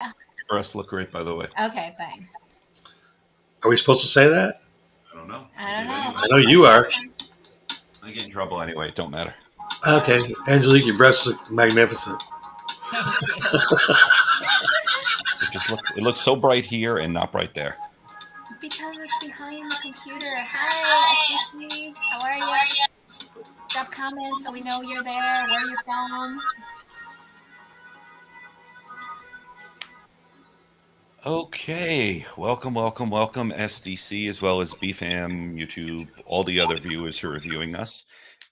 Your breasts look great, by the way. Okay, fine. Are we supposed to say that? I don't know. I don't know. I know you are. I get in trouble anyway. It don't matter. Okay, Angelique, your breasts look magnificent. Thank you. It looks so bright here and not bright there. Because it's behind the computer. Hi, SBC. How are you? Drop comments so we know you're there, where you're from. Okay, welcome, SDC, as well as BFAM, YouTube, all the other viewers who are viewing us.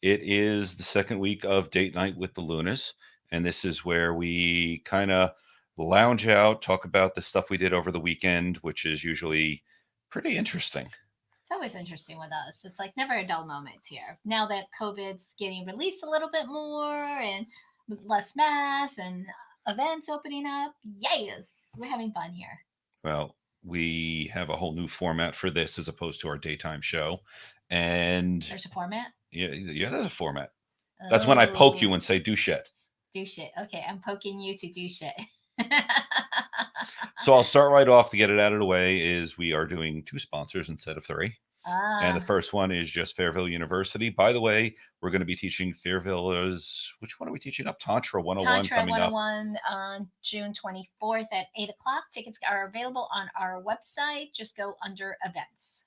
It is the second week of Date Night with the Lunas, and this is where we kind of lounge out, talk about the stuff we did over the weekend, which is usually pretty interesting. It's always interesting with us. It's like never a dull moment here. Now that COVID's getting released a little bit more and with less mass and events opening up, yes, we're having fun here. Well, we have a whole new format for this as opposed to our daytime show. And there's a format? Yeah, there's a format. That's when I poke you and say, do shit. Do shit. Okay, I'm poking you to do shit. So I'll start right off to get it out of the way is we are doing 2 sponsors instead of 3. And the first one is just Fairvilla University. By the way, we're going to be teaching Fairvilla's, which one are we teaching up? Tantra 101 Tantra coming 101 on June 24th at 8 o'clock. Tickets are available on our website. Just go under events.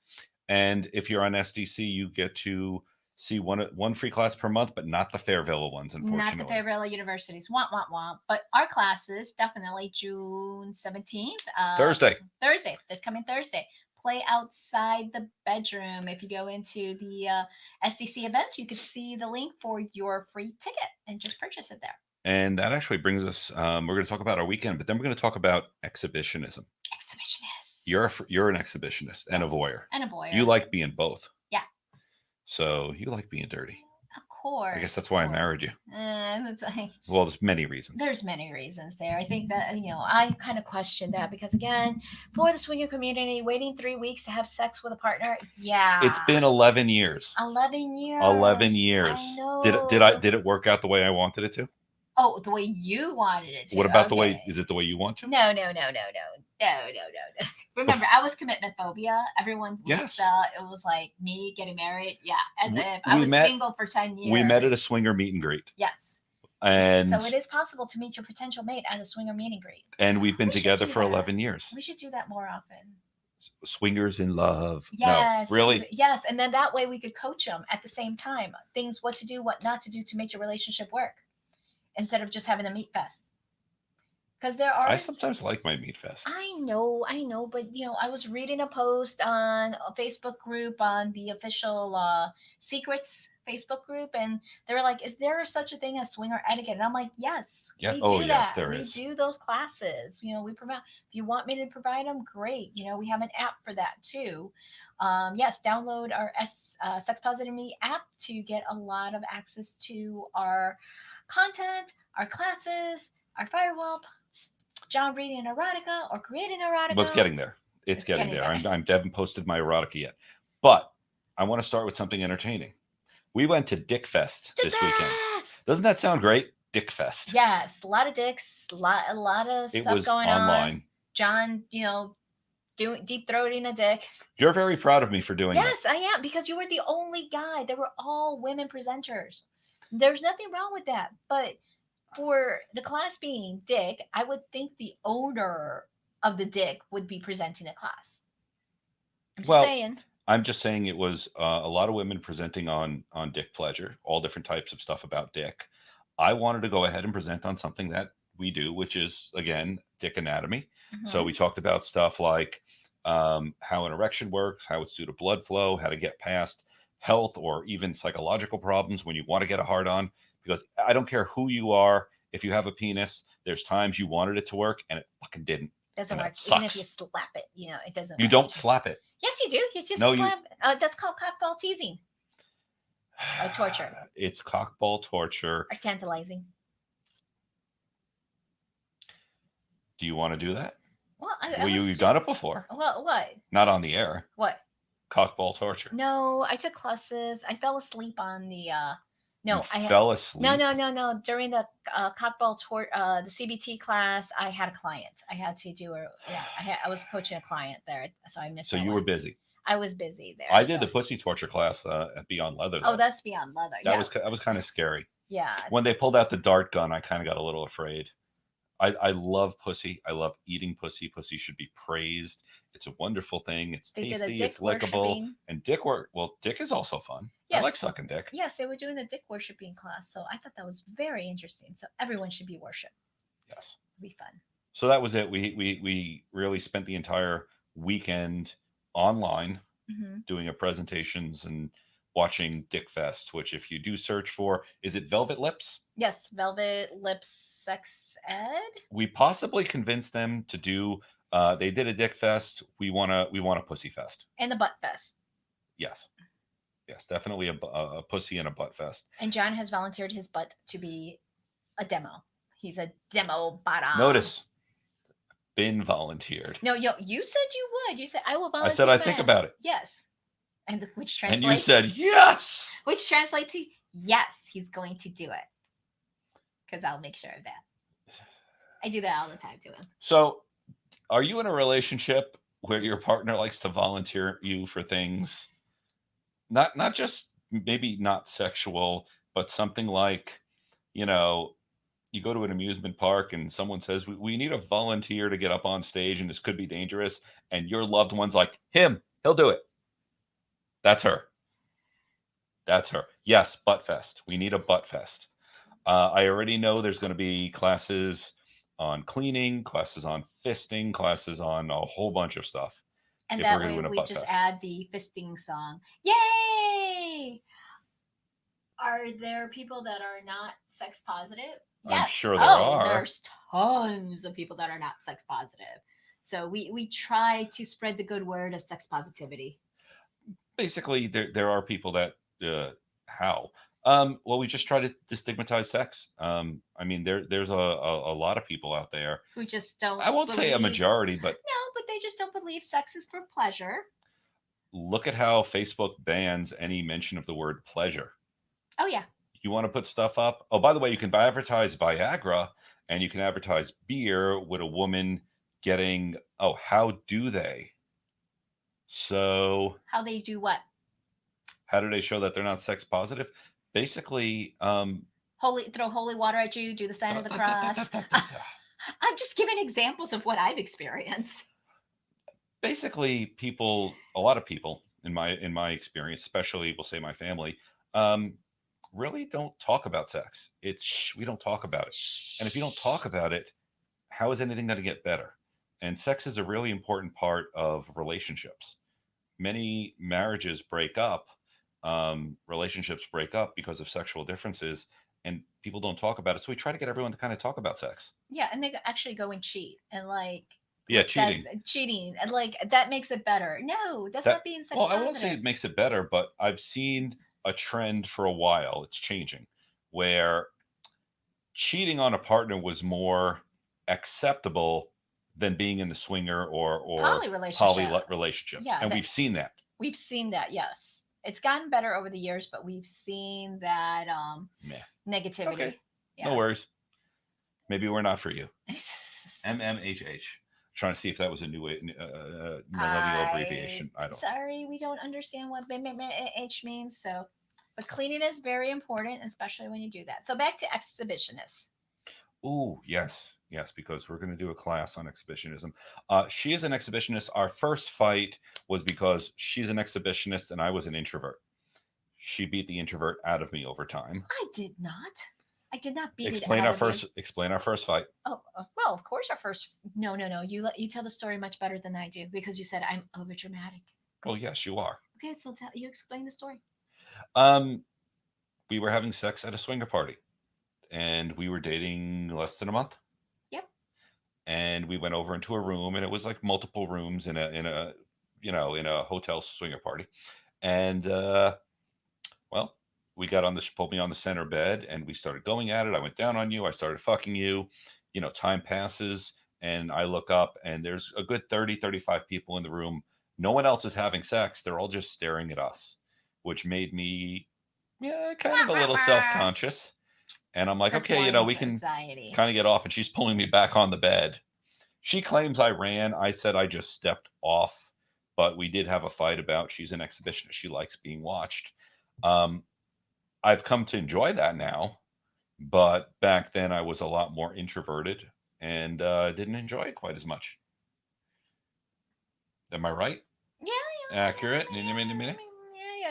And if you're on SDC, you get to see one free class per month, but not the Fairvilla ones, unfortunately. Not the Fairvilla Universities. Womp. But our classes, definitely June 17th. Thursday. This coming Thursday. Play outside the bedroom. If you go into the SDC events, you could see the link for your free ticket and just purchase it there. And that actually brings us, we're going to talk about our weekend, but then we're going to talk about exhibitionism. You're an exhibitionist and a voyeur. You like being both. Yeah. So you like being dirty. Of course. I guess that's why I married you. It's like, well, there's many reasons. There's many reasons there. I think that, I kind of question that because, again, for the swinger community, waiting 3 weeks to have sex with a partner, yeah. It's been 11 years. 11 years. 11 years. I know. Did it work out the way I wanted it to? Oh, the way you wanted it to. What about the way, is it the way you want to? No. Remember, I was commitment phobia. Everyone was, it was like me getting married. Yeah, as if I was single for 10 years. We met at a swinger meet and greet. Yes. And so it is possible to meet your potential mate at a swinger meet and greet. And we've been together for 11 years. We should do that more often. Swingers in love. Yes. No, really? Yes. And then that way we could coach them at the same time. Things, what to do, what not to do to make your relationship work. Instead of just having a meat fest. Because there are... I sometimes like my meat fest. I know. But, I was reading a post on a Facebook group on the official Secrets Facebook group, and they were like, is there such a thing as swinger etiquette? And I'm like, yes, we do that. Yes, there is. We do those classes. We provide... If you want me to provide them, great. We have an app for that, too. Yes, download our Sex Positive Me app to get a lot of access to our content, our classes, our firewall, John reading erotica or creating erotica. But it's getting there. It's getting there. I haven't posted my erotica yet. But I want to start with something entertaining. We went to Dick Fest this weekend. Doesn't that sound great? Dick Fest. Yes, a lot of dicks, a lot of stuff going online. On. John, doing deep throating a dick. You're very proud of me for doing that. Yes, I am, because you were the only guy. They were all women presenters. There's nothing wrong with that, but for the class being dick, I would think the owner of the dick would be presenting a class. I'm just saying it was a lot of women presenting on dick pleasure, all different types of stuff about dick. I wanted to go ahead and present on something that we do, which is, again, dick anatomy. Mm-hmm. So we talked about stuff like how an erection works, how it's due to blood flow, how to get past health or even psychological problems when you want to get a hard on, because I don't care who you are. If you have a penis, there's times you wanted it to work and it fucking didn't. Doesn't work. Even if you slap it, it doesn't. You don't slap it. Yes, you do. You just slap. That's called cockball teasing. Or torture. It's cockball torture. Or tantalizing. Do you want to do that? Well, you've done it before. Well, what? Not on the air. What? Cockball torture. No, I took classes. I fell asleep on No, and I had fell asleep. no. During the cockball tour, the CBT class, I had a client. I had to do a I was coaching a client there, so I missed So that you were one. busy. I was busy there. I did So. the pussy torture class at Beyond Leather Oh, though. that's beyond leather. That Yeah, was kind of scary. yeah. When they pulled out the dart gun, I kind of got a little afraid. I love pussy. I love eating pussy. Pussy should be praised. It's a wonderful thing. It's They did a tasty. dick It's lickable. worshiping. And dick work. Well, dick is also fun. I like Yes, sucking dick. yes, they were doing a dick worshiping class, so I thought that was very interesting. So everyone should be worshipped. Yes. It'd be fun. So that was it. We really spent the entire weekend online Hmm. doing a presentations and watching Dick Fest, which if you do search for, is it Velvet Lips? Yes, Velvet Lips Sex Ed. We possibly convinced them to do. They did a Dick Fest. We want a Pussy Fest. And the Butt Fest. Yes, yes, definitely a pussy and a butt fest. And John has volunteered his butt to be a demo. He's a demo bottom. Notice, been volunteered. No, you said you would. You said I will volunteer. I said I think about it. Yes. And which translates. And you said yes. Which translates to yes, he's going to do it. Because I'll make sure of that. I do that all the time to him. So, are you in a relationship where your partner likes to volunteer you for things? Not just maybe not sexual, but something like, you know, you go to an amusement park and someone says, we need a volunteer to get up on stage and this could be dangerous. And your loved one's like, he'll do it. That's her. That's her. Yes, butt fest. We need a butt fest. I already know there's going to be classes on cleaning, classes on fisting, classes on a whole bunch of stuff. And if that we're gonna way win a we butt just fest. add the fisting song. Yay! Are there people that are not sex positive? I'm sure there are. There's tons of people that are not sex positive. So we try to spread the good word of sex positivity. Basically, there are people that how well we just try to destigmatize sex. I mean there's a lot of people out there Who just don't. I won't say a believe- majority, but No, but they just don't believe sex is for pleasure. look at how Facebook bans any mention of the word pleasure. Oh yeah. You want to put stuff up? Oh, by the way, you can advertise Viagra and you can advertise beer with a woman getting, oh, how do they? So How they do what? how do they show that they're not sex positive? Basically, Throw holy water at you, do the sign of the cross. I'm just giving examples of what I've experienced. basically a lot of people in my experience, especially we'll say my family, really don't talk about sex. It's we don't talk about it. And if you don't talk about it, how is anything going to get better? And sex is a really important part of relationships. Many marriages break up, relationships break up because of sexual differences, and people don't talk about it. So we try to get everyone to kind of talk about sex. Yeah, and they actually go and cheat and Yeah, cheating. Cheating and that makes it better. No, that's That- not being sex Well, I positive. won't say it makes it better, but I've seen a trend for a while. It's changing where cheating on a partner was more acceptable than being in the swinger or Poly relationship. relationships. Yeah, And we've seen that. We've seen that, yes. It's gotten better over the years, but we've seen that Meh. negativity. Okay. Yeah. No worries. Maybe we're not for you. MMHH. Trying to see if that was a new millennial abbreviation. I don't. Sorry, we don't understand what H means. So, but cleaning is very important, especially when you do that. So back to exhibitionists. Ooh, yes, because we're going to do a class on exhibitionism. She is an exhibitionist. Our first fight was because she's an exhibitionist and I was an introvert. She beat the introvert out of me over time. I did not. I did not beat Explain it our out of first. you. Explain our first fight. Oh, well, of course, our first. No. You tell the story much better than I do because you said I'm over dramatic. Well, yes, you are. Okay, so you explain the story. We were having sex at a swinger party, and we were dating less than a month. Yep. And we went over into a room, and it was like multiple rooms in a hotel swinger party, and well. We got on this, pulled me on the center bed, and we started going at it. I went down on you. I started fucking you. Time passes, and I look up, and there's a good 30, 35 people in the room. No one else is having sex. They're all just staring at us, which made me yeah, kind of a little self-conscious. And I'm like, okay, we Performance can anxiety. kind of get off. And she's pulling me back on the bed. She claims I ran. I said I just stepped off, but we did have a fight about she's an exhibitionist. She likes being watched. Um, I've come to enjoy that now, but back then I was a lot more introverted and didn't enjoy it quite as much. Am I right? Yeah, Accurate? yeah.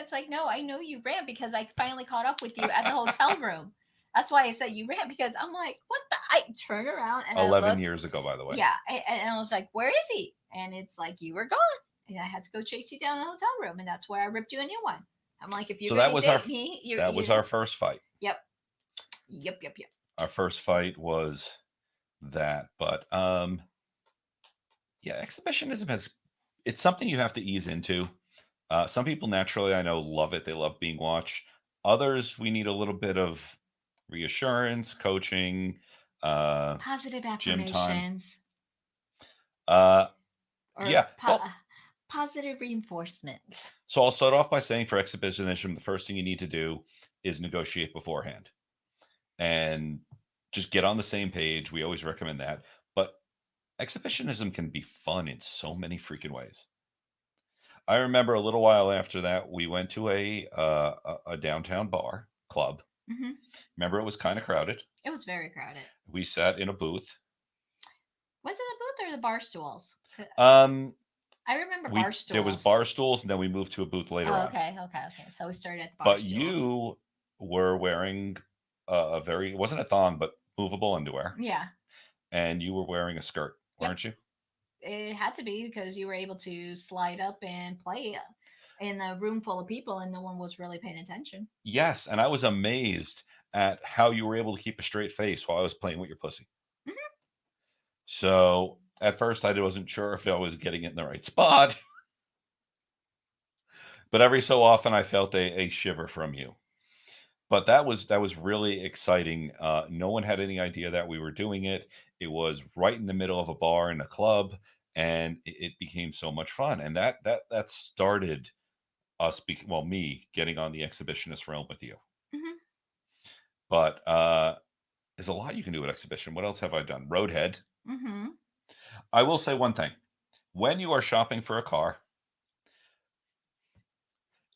It's like, no, I know you ran because I finally caught up with you at the hotel room. That's why I said you ran, because I'm like, what the? I turn around and I 11 looked. years ago, by the way. Yeah, and I was like, where is he? And it's like, you were gone. And I had to go chase you down to the hotel room. And that's where I ripped you a new one. I'm like, if you're So going that to was date me, that was our first fight. Yep. Our first fight was that. But yeah, exhibitionism it's something you have to ease into. Some people naturally, I know, love it. They love being watched. Others, we need a little bit of reassurance, coaching, Positive gym time. affirmations. Or Yeah. Well, positive reinforcements. so I'll start off by saying for exhibitionism, the first thing you need to do is negotiate beforehand and just get on the same page. We always recommend that. But exhibitionism can be fun in so many freaking ways. I remember a little while after that, we went to a downtown bar club. Mm-hmm. Remember, it was kind of crowded. It was very crowded. We sat in a booth. Was it a booth or the bar stools? I remember bar stools. There was bar stools, and then we moved to a booth later on. Okay. So we started at the bar But stools. you were wearing it wasn't a thong, but movable underwear. Yeah. And you were wearing a skirt, weren't you? It had to be, because you were able to slide up and play in a room full of people and no one was really paying attention. Yes, and I was amazed at how you were able to keep a straight face while I was playing with your pussy. Mm-hmm. So at first I wasn't sure if I was getting it in the right spot. But every so often I felt a shiver from you. But that was really exciting. No one had any idea that we were doing it. It was right in the middle of a bar in a club, and it became so much fun. And that started us me getting on the exhibitionist realm with you. Mm-hmm. But there's a lot you can do with exhibition. What else have I done? Roadhead. Mm-hmm. I will say one thing: when you are shopping for a car,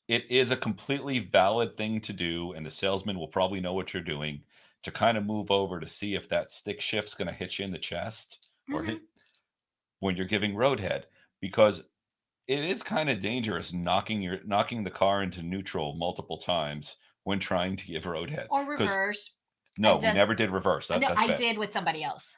it is a completely valid thing to do, and the salesman will probably know what you're doing, to kind of move over to see if that stick shift's going to hit you in the chest or hit when you're giving roadhead, because it is kind of dangerous knocking the car into neutral multiple times when trying to give roadhead. Or reverse. No, we never did reverse. No, I did with somebody else.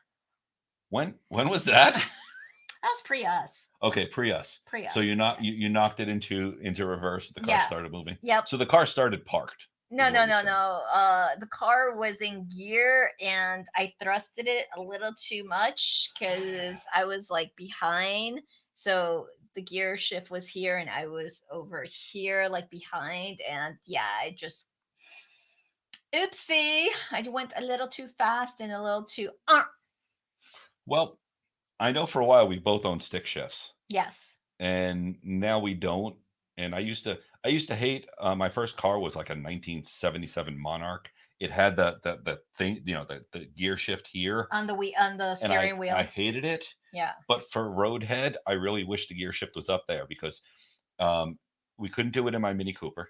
When was that? That was pre us. Okay, pre us. So you knocked it into reverse. The car started moving. Yep. So the car started parked. No. The car was in gear, and I thrusted it a little too much because I was like behind. So the gear shift was here, and I was over here, like behind. And yeah, I just oopsie. I went a little too fast and a little too. Well, I know for a while we both owned stick shifts. Yes. And now we don't. And I used to hate. My first car was like a 1977 Monarch. It had the thing, the gear shift here on the steering wheel. I hated it. Yeah. But for roadhead, I really wish the gear shift was up there, because we couldn't do it in my Mini Cooper.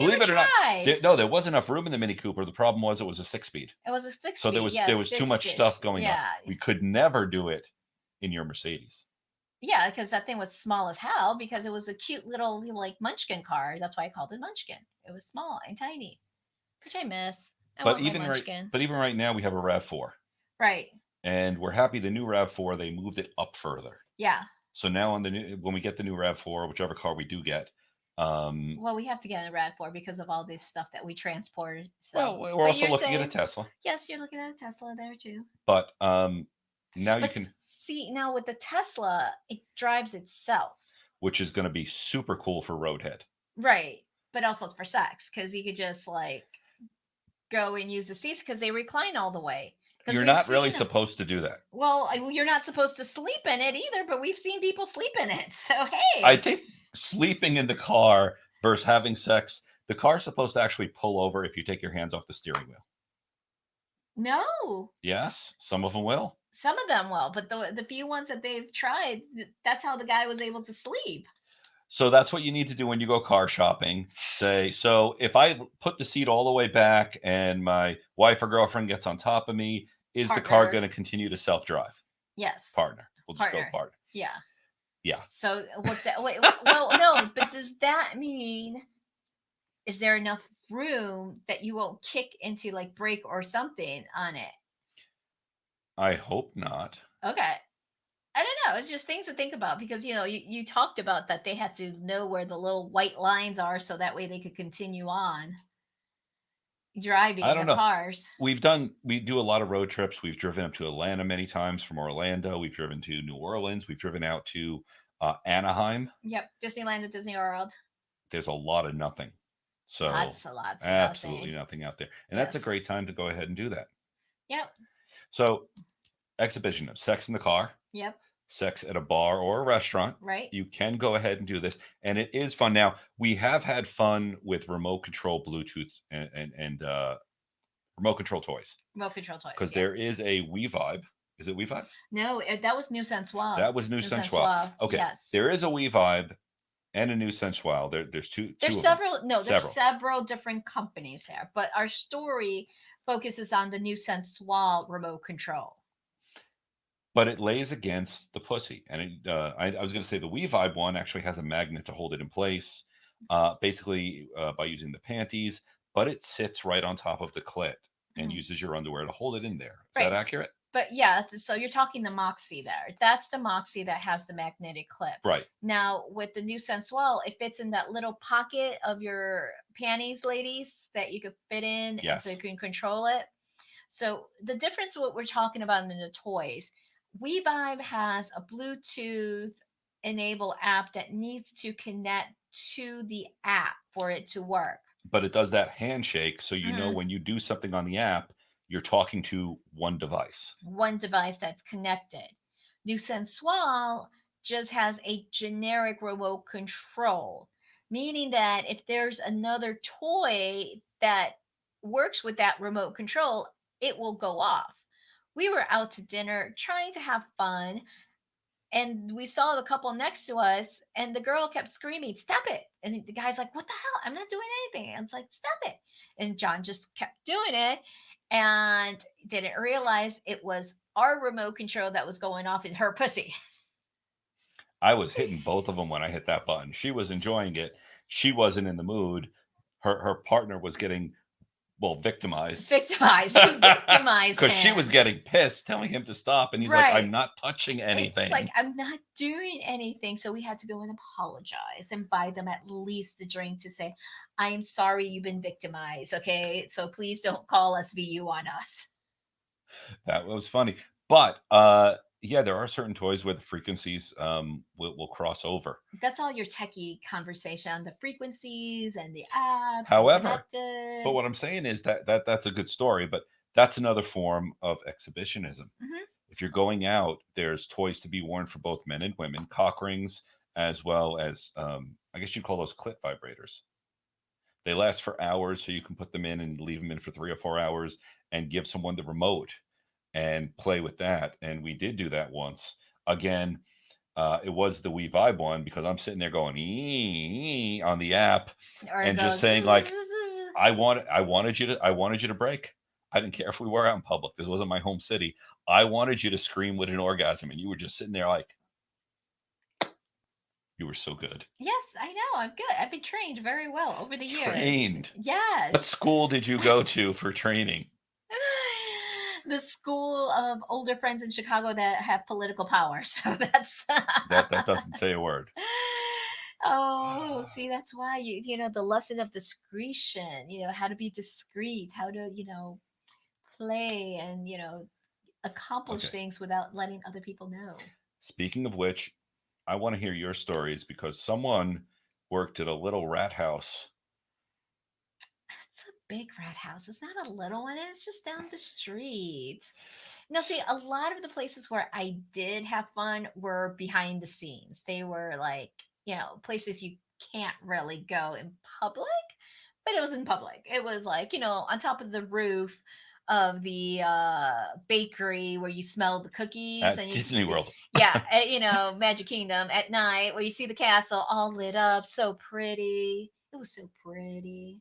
Believe it or not, there wasn't enough room in the Mini Cooper. The problem was it was a 6-speed. It was a 6-speed. So there was too much stuff going on. We could never do it in your Mercedes. Yeah, because that thing was small as hell, because it was a cute little like Munchkin car. That's why I called it Munchkin. It was small and tiny, which I miss. But even right now we have a RAV4. Right. And we're happy the new RAV4, they moved it up further. Yeah. So now when we get the new RAV4, whichever car we do get. Well, we have to get a RAV4 because of all this stuff that we transported. So. Well, we're also looking at a Tesla. Yes, you're looking at a Tesla there too. But now you can see, now with the Tesla, it drives itself, which is going to be super cool for roadhead. Right, but also for sex, because you could just like go and use the seats because they recline all the way. You're not really supposed to do that. Well, you're not supposed to sleep in it either, but we've seen people sleep in it. So hey, I think sleeping in the car versus having sex The car's supposed to actually pull over if you take your hands off the steering wheel. No. Yes, some of them will. Some of them will, but the few ones that they've tried, that's how the guy was able to sleep. So that's what you need to do when you go car shopping. Say, so if I put the seat all the way back and my wife or girlfriend gets on top of me, is the car Partner. going to continue to self-drive? Yes. Partner. We'll just Partner. go partner. Yeah. Yeah. So what that wait, well, no, but does that mean is there enough room that you won't kick into like brake or something on it? I hope not. Okay. I don't know. It's just things to think about because you talked about that they had to know where the little white lines are so that way they could continue on driving I don't the know. cars. We do a lot of road trips. We've driven up to Atlanta many times from Orlando. We've driven to New Orleans. We've driven out to Anaheim. Yep, Disneyland and Disney World. There's a lot of nothing. So Lots of absolutely nothing. nothing out there. And that's a Yes. great time to go ahead and do that. Yep. So exhibition of sex in the car, Yep. sex at a bar or a restaurant. Right. You can go ahead and do this. And it is fun. Now, we have had fun with remote control Bluetooth and remote control toys. Remote control toys. Because yeah. there is a Wii Vibe. Is it Wii Vibe? No, that was New Sensual. That was New Sensual. Okay. Yes. There is a Wii Vibe and a New Sensual. There's two. There's of several. them. No, there's several different companies there, but our story focuses on the New Sensual remote control. But it lays against the pussy, and I was going to say the Wii Vibe one actually has a magnet to hold it in place, basically by using the panties. But it sits right on top of the clit and uses your underwear to hold it in there. Is that accurate? But yeah, so you're talking the Moxie there. That's the Moxie that has the magnetic clip. Right. Now, with the New Sensual, it fits in that little pocket of your panties, ladies, that you could fit in and so you can control it. So the difference what we're talking about in the toys, WeVibe has a Bluetooth enable app that needs to connect to the app for it to work. But it does that handshake, so you know when you do something on the app, you're talking to one device. One device that's connected. New Sensual just has a generic remote control, meaning that if there's another toy that works with that remote control, it will go off. We were out to dinner trying to have fun, and we saw the couple next to us, and the girl kept screaming, "Stop it!" And the guy's like, "What the hell? I'm not doing anything." And it's like, "Stop it!" And John just kept doing it and didn't realize it was our remote control that was going off in her pussy. I was hitting both of them when I hit that button. She was enjoying it. She wasn't in the mood. Her partner was getting victimized. Victimized because she was getting pissed, telling him to stop, and he's like, "I'm not touching anything." It's like, I'm not doing anything. So we had to go and apologize and buy them at least a drink to say, "I'm sorry you've been victimized. Okay, so please don't call us VU on us." That was funny, but yeah, there are certain toys where the frequencies will cross over. That's all your techie conversation, the frequencies and the apps. However, but what I'm saying is that's a good story, but that's another form of exhibitionism. If you're going out, there's toys to be worn for both men and women, cock rings, as well as I guess you'd call those clit vibrators. They last for hours, so you can put them in and leave them in for 3 or 4 hours and give someone the remote and play with that. And we did do that once. Again, it was the Wii Vibe one because I'm sitting there going ee on the app and just saying like, I wanted you to break. I didn't care if we were out in public. This wasn't my home city. I wanted you to scream with an orgasm, and you were just sitting there like, you were so good. Yes, I know. I'm good. I've been trained very well over the years. Trained. Yes. What school did you go to for training? The school of older friends in Chicago that have political power. So that's that doesn't say a word. Oh, see, that's why the lesson of discretion, how to be discreet, how to, play and, accomplish things without letting other people know. Speaking of which, I want to hear your stories because someone worked at a little rat house. It's a big rat house. It's not a little one. It's just down the street. Now, see, a lot of the places where I did have fun were behind the scenes. They were like, places you can't really go in public. but it was in public. It was like, on top of the roof of the bakery where you smell the cookies At and Disney World. yeah, at, Magic Kingdom at night where you see the castle all lit up, so pretty. It was so pretty.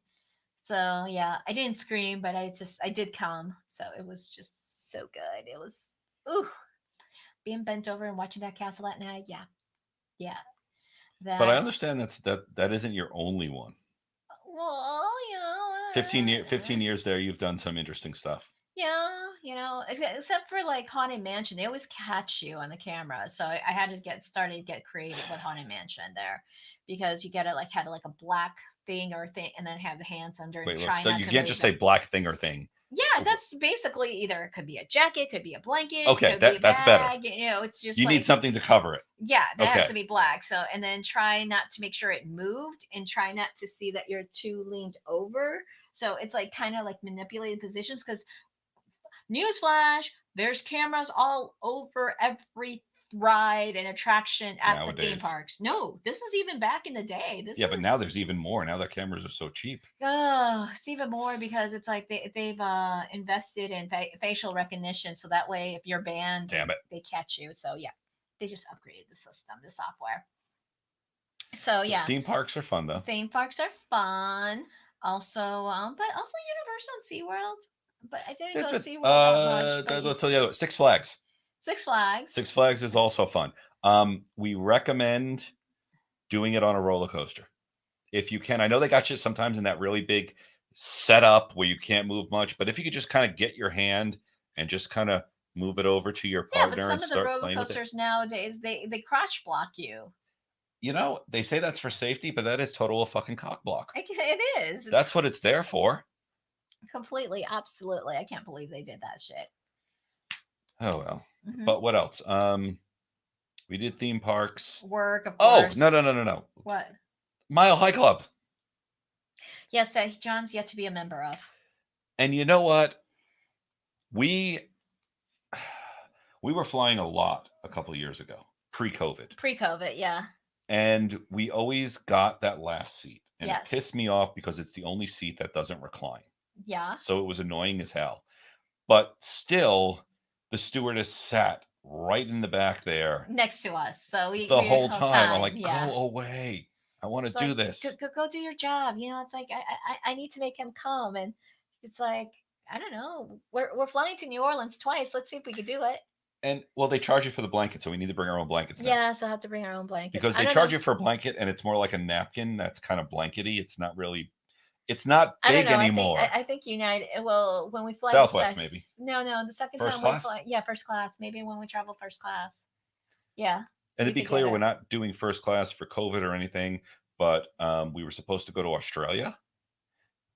So yeah, I didn't scream, but I did come. So it was just so good. It was ooh, being bent over and watching that castle at night. Yeah, yeah. But I That understand that isn't your only one. well, 15 years there, you've done some interesting stuff. yeah, except for like Haunted Mansion, they always catch you on the camera. So I had to get creative with Haunted Mansion there, because you get it like had like a black thing or thing, and then have the hands under and Wait, try not you to can't move just them. say black thing or thing. Yeah, that's basically either it could be a jacket, could be a blanket, Okay, could be a that's better. bag. It's just You like need something to cover it. yeah, that has Okay. to be black. So and then try not to make sure it moved, and try not to see that you're too leaned over. So it's like kind of like manipulating positions, because newsflash, there's cameras all over every ride and attraction at the theme Nowadays. parks. No, this is even back in the day. This Yeah, is but now there's even more. Now the cameras are so cheap. it's even more because it's like they've invested in facial recognition, so that way if you're banned, Damn it. they catch you. So yeah, they just upgraded the system, the software. So yeah, Theme parks are fun though. theme parks are fun. Also, but also Universal and SeaWorld. But I didn't go There's SeaWorld that much. let's tell you Six Flags. Six Flags. Six Flags is also fun. We recommend doing it on a roller coaster if you can. I know they got you sometimes in that really big setup where you can't move much, but if you could just kind of get your hand and just kind of move it over to your Yeah, but partner some and of the start roller playing with it. coasters nowadays they crotch block you. They say that's for safety, but that is total fucking cock block. It is. That's what it's there for. Completely, absolutely. I can't believe they did that shit. Oh well. Mhm. But what else? We did theme parks. Work, of Oh, course. no. What? Mile High Club. Yes, that John's yet to be a member of. And you know what? We were flying a lot a couple of years ago, pre-COVID. Pre-COVID, yeah. And we always got that last seat. And Yes. it pissed me off because it's the only seat that doesn't recline. Yeah. So it was annoying as hell. But still, the stewardess sat right in the back there Next to us. So we the whole time. I'm like, yeah. go away. I want to It's do like, this. Go do your job. It's like I need to make him come, and it's like I don't know. We're flying to New Orleans twice. Let's see if we could do it. And well, they charge you for the blanket, so we need to bring our own blankets now. Yeah, so I have to bring our own blankets. Because they charge you for a blanket, and it's more like a napkin that's kind of blankety. It's not really, it's not big anymore. I think United. Well, when we fly Southwest, maybe. No, the second First time class? we fly, yeah, first class. Maybe when we travel first class. Yeah. And we to be could clear, get we're it. not doing first class for COVID or anything, but we were supposed to go to Australia.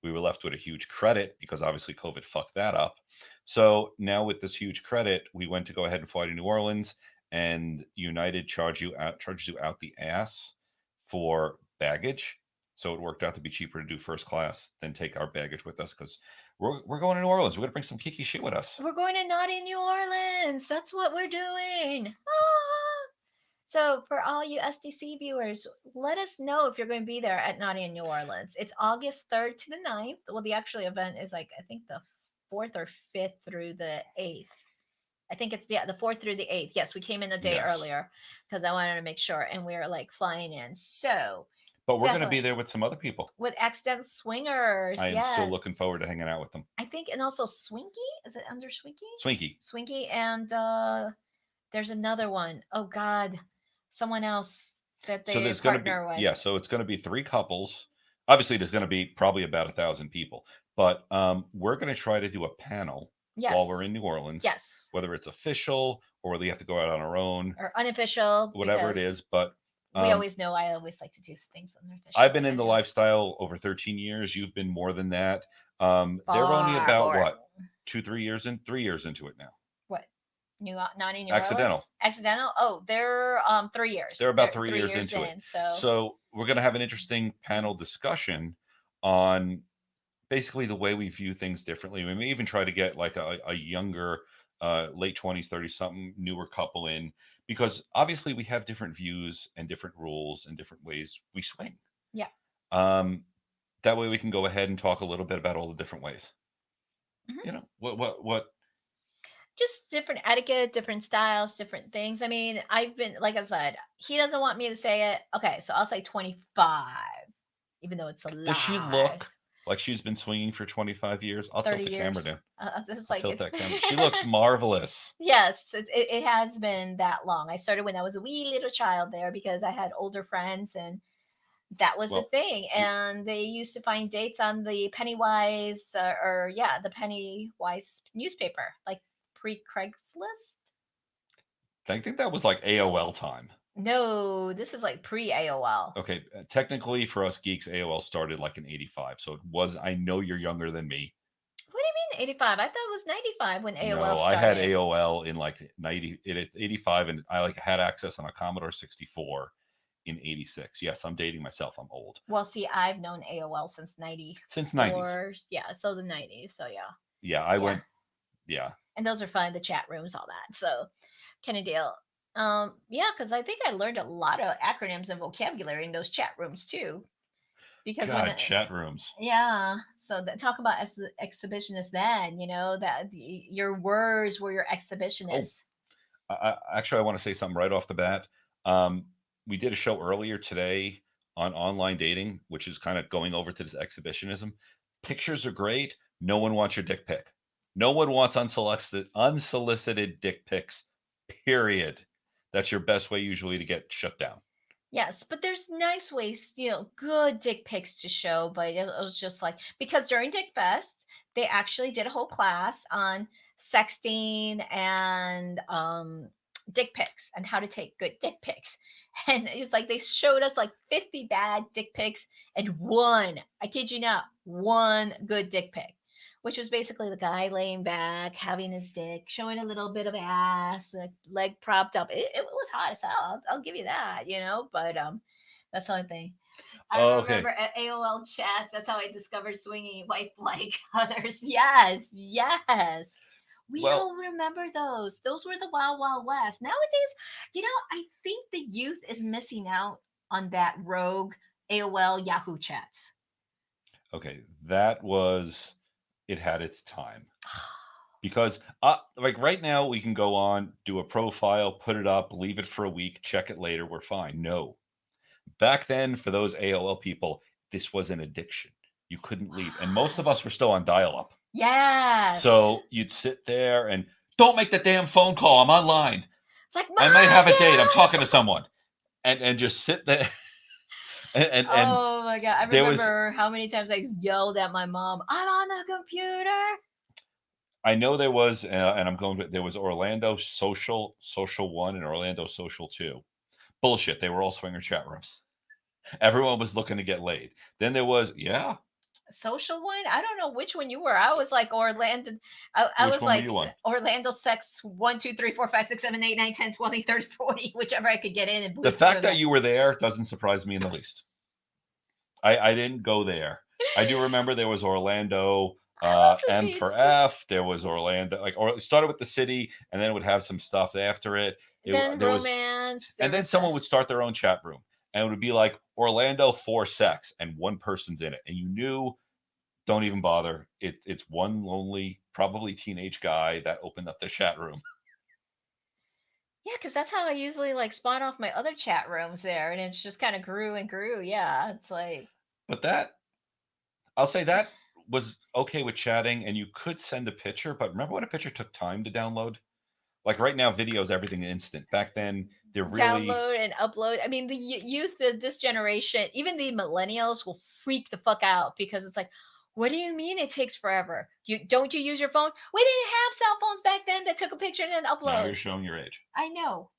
We were left with a huge credit because obviously COVID fucked that up. So now with this huge credit, we went to go ahead and fly to New Orleans, and United charges you out the ass for baggage. So it worked out to be cheaper to do first class than take our baggage with us, because we're going to New Orleans. We're gonna bring some kiki shit with us. We're going to naughty New Orleans. That's what we're doing. So for all you SDC viewers, let us know if you're going to be there at Naughty in New Orleans. It's August 3rd to the 9th. Well, the actual event is like, I think the 4th or 5th through the 8th. I think it's the 4th through the 8th. Yes, we came in a day earlier because I wanted to make sure, and we were like flying in. So, but we're going to be there with some other people. With Accident Swingers. I am so looking forward to hanging out with them. I think, and also Swinky. Is it under Swinky? Swinky. Swinky, and there's another one. Oh God, someone else that they partner with. Yeah, so it's going to be 3 couples. Obviously, there's going to be probably about 1,000 people, but we're going to try to do a panel. Yes. While we're in New Orleans. Yes. Whether it's official or whether you have to go out on our own. Or unofficial. Whatever it is. But we always know I always like to do things unofficial. I've been in the lifestyle over 13 years. You've been more than that. They're only about what? 3 years into it now. What? Naughty New Accidental. Orleans? Accidental? Oh, they're 3 years. They're about 3 years into it. So we're going to have an interesting panel discussion on basically the way we view things differently. We may even try to get like a younger, late 20s, 30 something, newer couple in, because obviously we have different views and different rules and different ways we swing. Yeah. That way we can go ahead and talk a little bit about all the different ways. Mhm. You know, what? Just different etiquette, different styles, different things. I mean, I've been, like I said, he doesn't want me to say it. Okay, so I'll say 25, even though it's a Does she lie. look like she's been swinging for 25 years? I'll 30 tilt the camera years. down. It's I'll like tilt it's that camera. She looks marvelous. yes, it has been that long. I started when I was a wee little child there because I had older friends and that was the Well, thing. And they used to find dates on the Pennywise or yeah, the Pennywise newspaper, like pre Craigslist. I think that was like AOL time. No, this is like pre AOL. Okay, technically for us geeks, AOL started like in '85, so it was. I know you're younger than me. What do you mean 85? I thought it was 95 when AOL No, I had started. AOL in like 90. It is 85, and I like had access on a Commodore 64 in '86. Yes, I'm dating myself. I'm old. Well, see, I've known AOL since Since '90s. 94. Yeah, so the 90s. So yeah. Yeah, I Yeah. went. Yeah, And those are fun, the chat rooms, all that. So kind of deal. Yeah, because I think I learned a lot of acronyms and vocabulary in those chat rooms too. Because when God, chat rooms. yeah, so talk about as the exhibitionist then, that your words were your Oh, exhibitionists. actually, I want to say something right off the bat. Um, we did a show earlier today on online dating, which is kind of going over to this exhibitionism. Pictures are great. No one wants your dick pic. No one wants unsolicited dick pics. Period. That's your best way usually to get shut down. Yes, but there's nice ways, good dick pics to show, but it was just like because during Dick Fest, they actually did a whole class on sexting and dick pics and how to take good dick pics. And it's like they showed us like 50 bad dick pics and one, I kid you not, one good dick pic, which was basically the guy laying back, having his dick, showing a little bit of ass, leg propped up. It was hot as hell. I'll give you that, But that's the only thing. I Oh, remember okay. at AOL chats. That's how I discovered swinging wife like others. Yes, yes. We Well, all remember those. Those were the wild, wild west. Nowadays, I think the youth is missing out on that rogue AOL Yahoo chats. okay. It had its time. Because like right now we can go on, do a profile, put it up, leave it for a week, check it later, we're fine. No, back then for those AOL people, this was an addiction. You couldn't leave, and most of us were still on dial-up. Yes. So you'd sit there and don't make the damn phone call. I'm online. It's like, I might have a date. I'm Mom, talking to someone, and just sit there. And oh my god! I there was. remember how many times I yelled at my mom. I'm on the computer. I know there was, and I'm going. There was Orlando Social 1 and Orlando Social 2. Bullshit. They were all swinger chat rooms. Everyone was looking to get laid. Then there was, yeah. Social one? I don't know which one you were. I was like Orlando. I Which was one were like you on? Orlando sex 1, 2, 3, 4, 5, 6, 7, 8, 9, 10, 20, 30, 40, whichever I could get in. And The fact that you were there doesn't surprise me in the least. I didn't go there. I do remember there was Orlando M for F. There was Orlando, or it started with the city, and then it would have some stuff after it. Then There was, romance. and then someone would start their own chat room, and it would be like Orlando for sex, and one person's in it, and you knew, don't even bother. It's one lonely, probably teenage guy that opened up the chat room. Yeah, because that's how I usually like spawn off my other chat rooms there, and it's just kind of grew and grew. Yeah, it's like. But I'll say that was okay with chatting, and you could send a picture. But remember when a picture took time to download? Like right now, videos, everything instant. Back then, they're really Download and upload. I mean, the youth of this generation, even the millennials, will freak the fuck out because it's like, what do you mean it takes forever? Don't you use your phone? We didn't have cell phones back then that took a picture and then now upload. you're showing your age. I know.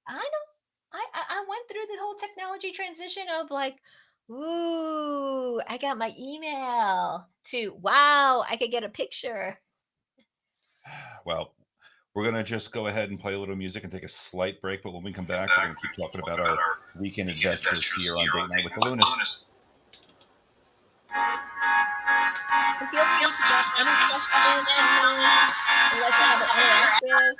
I went through the whole technology transition of like, ooh, I got my email to wow, I could get a picture. Well, we're going to just go ahead and play a little music and take a slight break. But when we come back, we're going to keep talking about our weekend adventures here on Date Night with the Lunas. And feel free to drop any questions and let's have it interactive.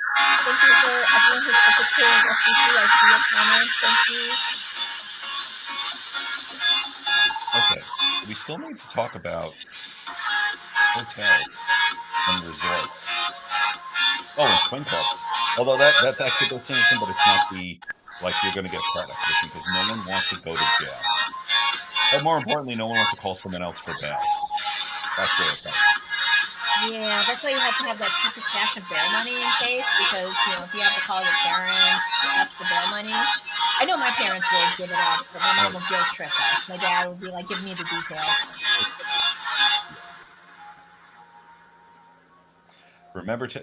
Thank you for everyone who's participating in FCC. I see your comments. Thank you. Okay, we still need to talk about hotels and resorts. Oh, and swing clubs. Although that's exhibitionism, but it's not the like you're going to get caught exhibition because no one wants to go to jail. But more importantly, no one wants to call someone else for bail. That's where it comes. Yeah, that's why you have to have that piece of cash and bail money in case, because if you have to call your parents to ask for bail money. I know my parents would give it up, but my mom would guilt trip us. My dad would be like, "Give me the details."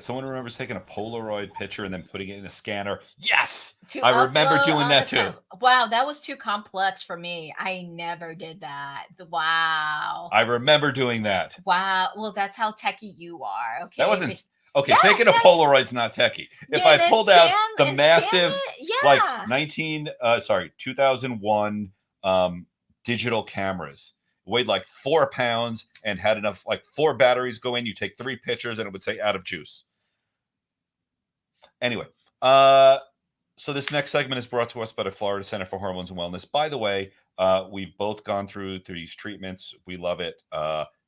Someone remembers taking a Polaroid picture and then putting it in a scanner. Yes, To I remember upload doing all that the too. Wow, that was too complex for me. I never did that. Wow. I remember doing that. Wow. Well, that's how techie you are. Okay. That wasn't okay. Yes, Taking a yes. Polaroid's not techie. If Yeah, I and then pulled out scan the and scan massive, it. like Yeah. 2001 digital cameras, weighed like 4 pounds and had enough, like 4 batteries go in. You take 3 pictures and it would say out of juice. Anyway, so this next segment is brought to us by the Florida Center for Hormones and Wellness. By the way, we've both gone through these treatments. We love it.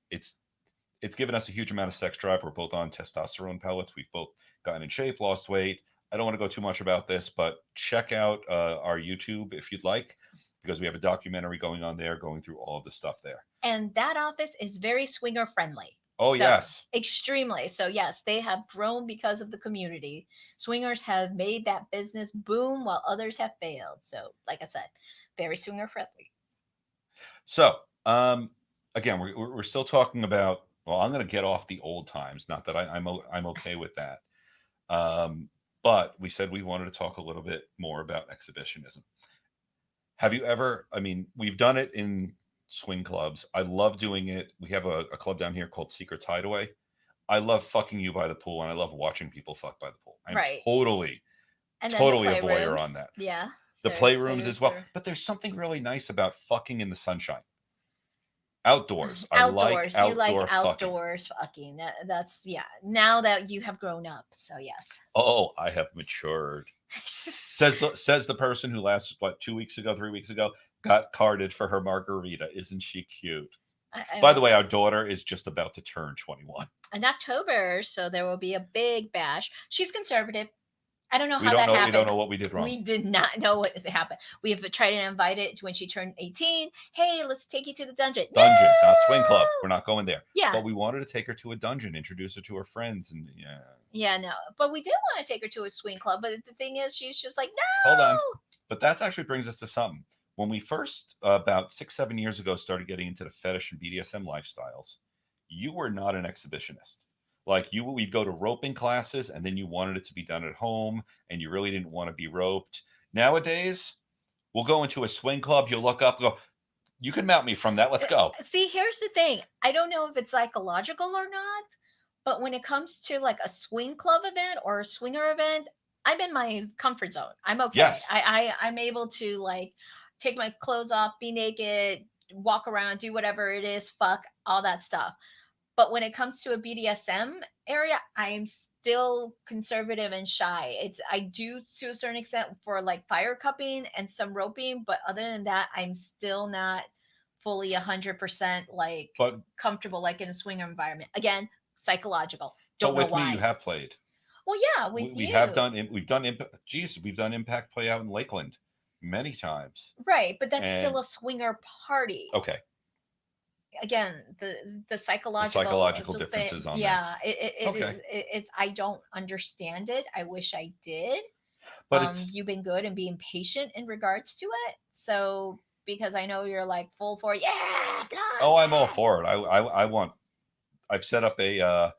It's given us a huge amount of sex drive. We're both on testosterone pellets. We've both gotten in shape, lost weight. I don't want to go too much about this, but check out our YouTube if you'd like, because we have a documentary going on there, going through all of the stuff there. And that office is very swinger friendly. Oh, yes. Extremely. So, yes, they have grown because of the community. Swingers have made that business boom while others have failed. So, like I said, very swinger friendly. So, again, we're still talking about, well, I'm going to get off the old times. Not that I'm okay with that. But we said we wanted to talk a little bit more about exhibitionism. Have you ever, I mean, we've done it in swing clubs. I love doing it. We have a club down here called Secrets Hideaway. I love fucking you by the pool, and I love watching people fuck by the pool. I'm Right. totally And then a the voyeur playrooms. on that. Yeah. The playrooms as well. But there's something really nice about fucking in the sunshine. Outdoors. Outdoors. I You like fucking. outdoors fucking. That's, yeah. Now that you have grown up. So, yes. Oh, I have matured. says the person who last, 2 weeks ago, 3 weeks ago, got carded for her margarita. Isn't she cute? By the way, our daughter is just about to turn 21. In October, so there will be a big bash. She's conservative. I don't know how that happened. happened. We don't know what we did wrong. We did not know what happened. We have tried to invite it when she turned 18. Hey, let's take you to the dungeon. Dungeon, no! not swing club. We're not going there. Yeah. But we wanted to take her to a dungeon, introduce her to her friends, and yeah. Yeah, no. But we did want to take her to a swing club. But the thing is, she's just like, no! Hold on. But that actually brings us to something. When we first, about 6-7 years ago, started getting into the fetish and BDSM lifestyles, you were not an exhibitionist. Like we'd go to roping classes, and then you wanted it to be done at home, and you really didn't want to be roped. Nowadays, we'll go into a swing club. You'll look up, and go, you can mount me from that. Let's go. See, here's the thing. I don't know if it's psychological or not, but when it comes to like a swing club event or a swinger event, I'm in my comfort zone. I'm okay. Yes. I'm able to like take my clothes off, be naked, walk around, do whatever it is, fuck, all that stuff. But when it comes to a BDSM area, I am still conservative and shy. I do to a certain extent for like fire cupping and some roping, but other than that, I'm still not fully 100% like comfortable like in a swinger environment. Again, psychological. Don't know why. Me, you have played. Well, yeah, we've done impact play out in Lakeland many times. Right, but that's still a swinger party. Okay. Again, the psychological differences on that. It's I don't understand it. I wish I did. But you've been good and being patient in regards to it. So because I know you're like full for I'm all for it. I've set up a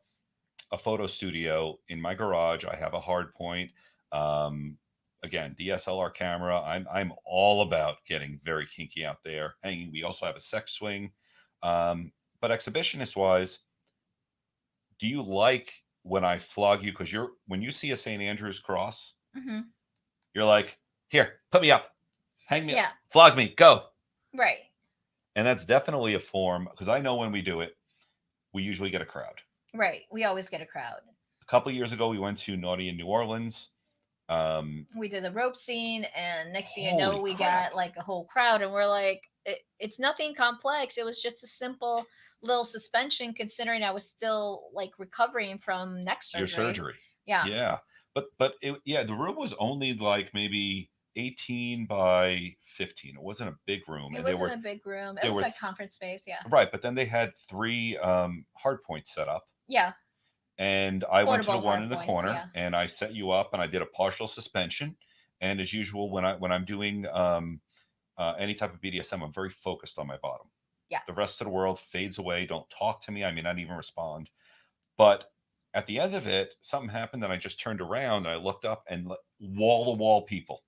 photo studio in my garage. I have a hard point. Again, DSLR camera. I'm all about getting very kinky out there. Hanging. We also have a sex swing. But exhibitionist wise, do you like when I flog you? Because when you see a St. Andrew's cross, you're like, here, put me up, hang me up, flog me, go. Right. And that's definitely a form, because I know when we do it, we usually get a crowd. Right. We always get a crowd. A couple of years ago, we went to Naughty in New Orleans. We did the rope scene, and next thing you know, we got like a whole crowd, and we're like, it's nothing complex. It was just a simple little suspension, considering I was still like recovering from neck Your surgery. surgery. Yeah, Yeah. But yeah, the room was only like maybe 18 by 15. It wasn't a big room, it and wasn't a big room. It there was were like conference space. Yeah, right, but then they had three hard points set up, yeah, and I went to the portable one hard in the points. corner, Yeah, and I set you up, and I did a partial suspension. And as usual, when I'm doing any type of BDSM, I'm very focused on my bottom. yeah. The rest of the world fades away. Don't talk to me. I may not even respond. But at the end of it, something happened, and I just turned around and I looked up, and wall to wall people.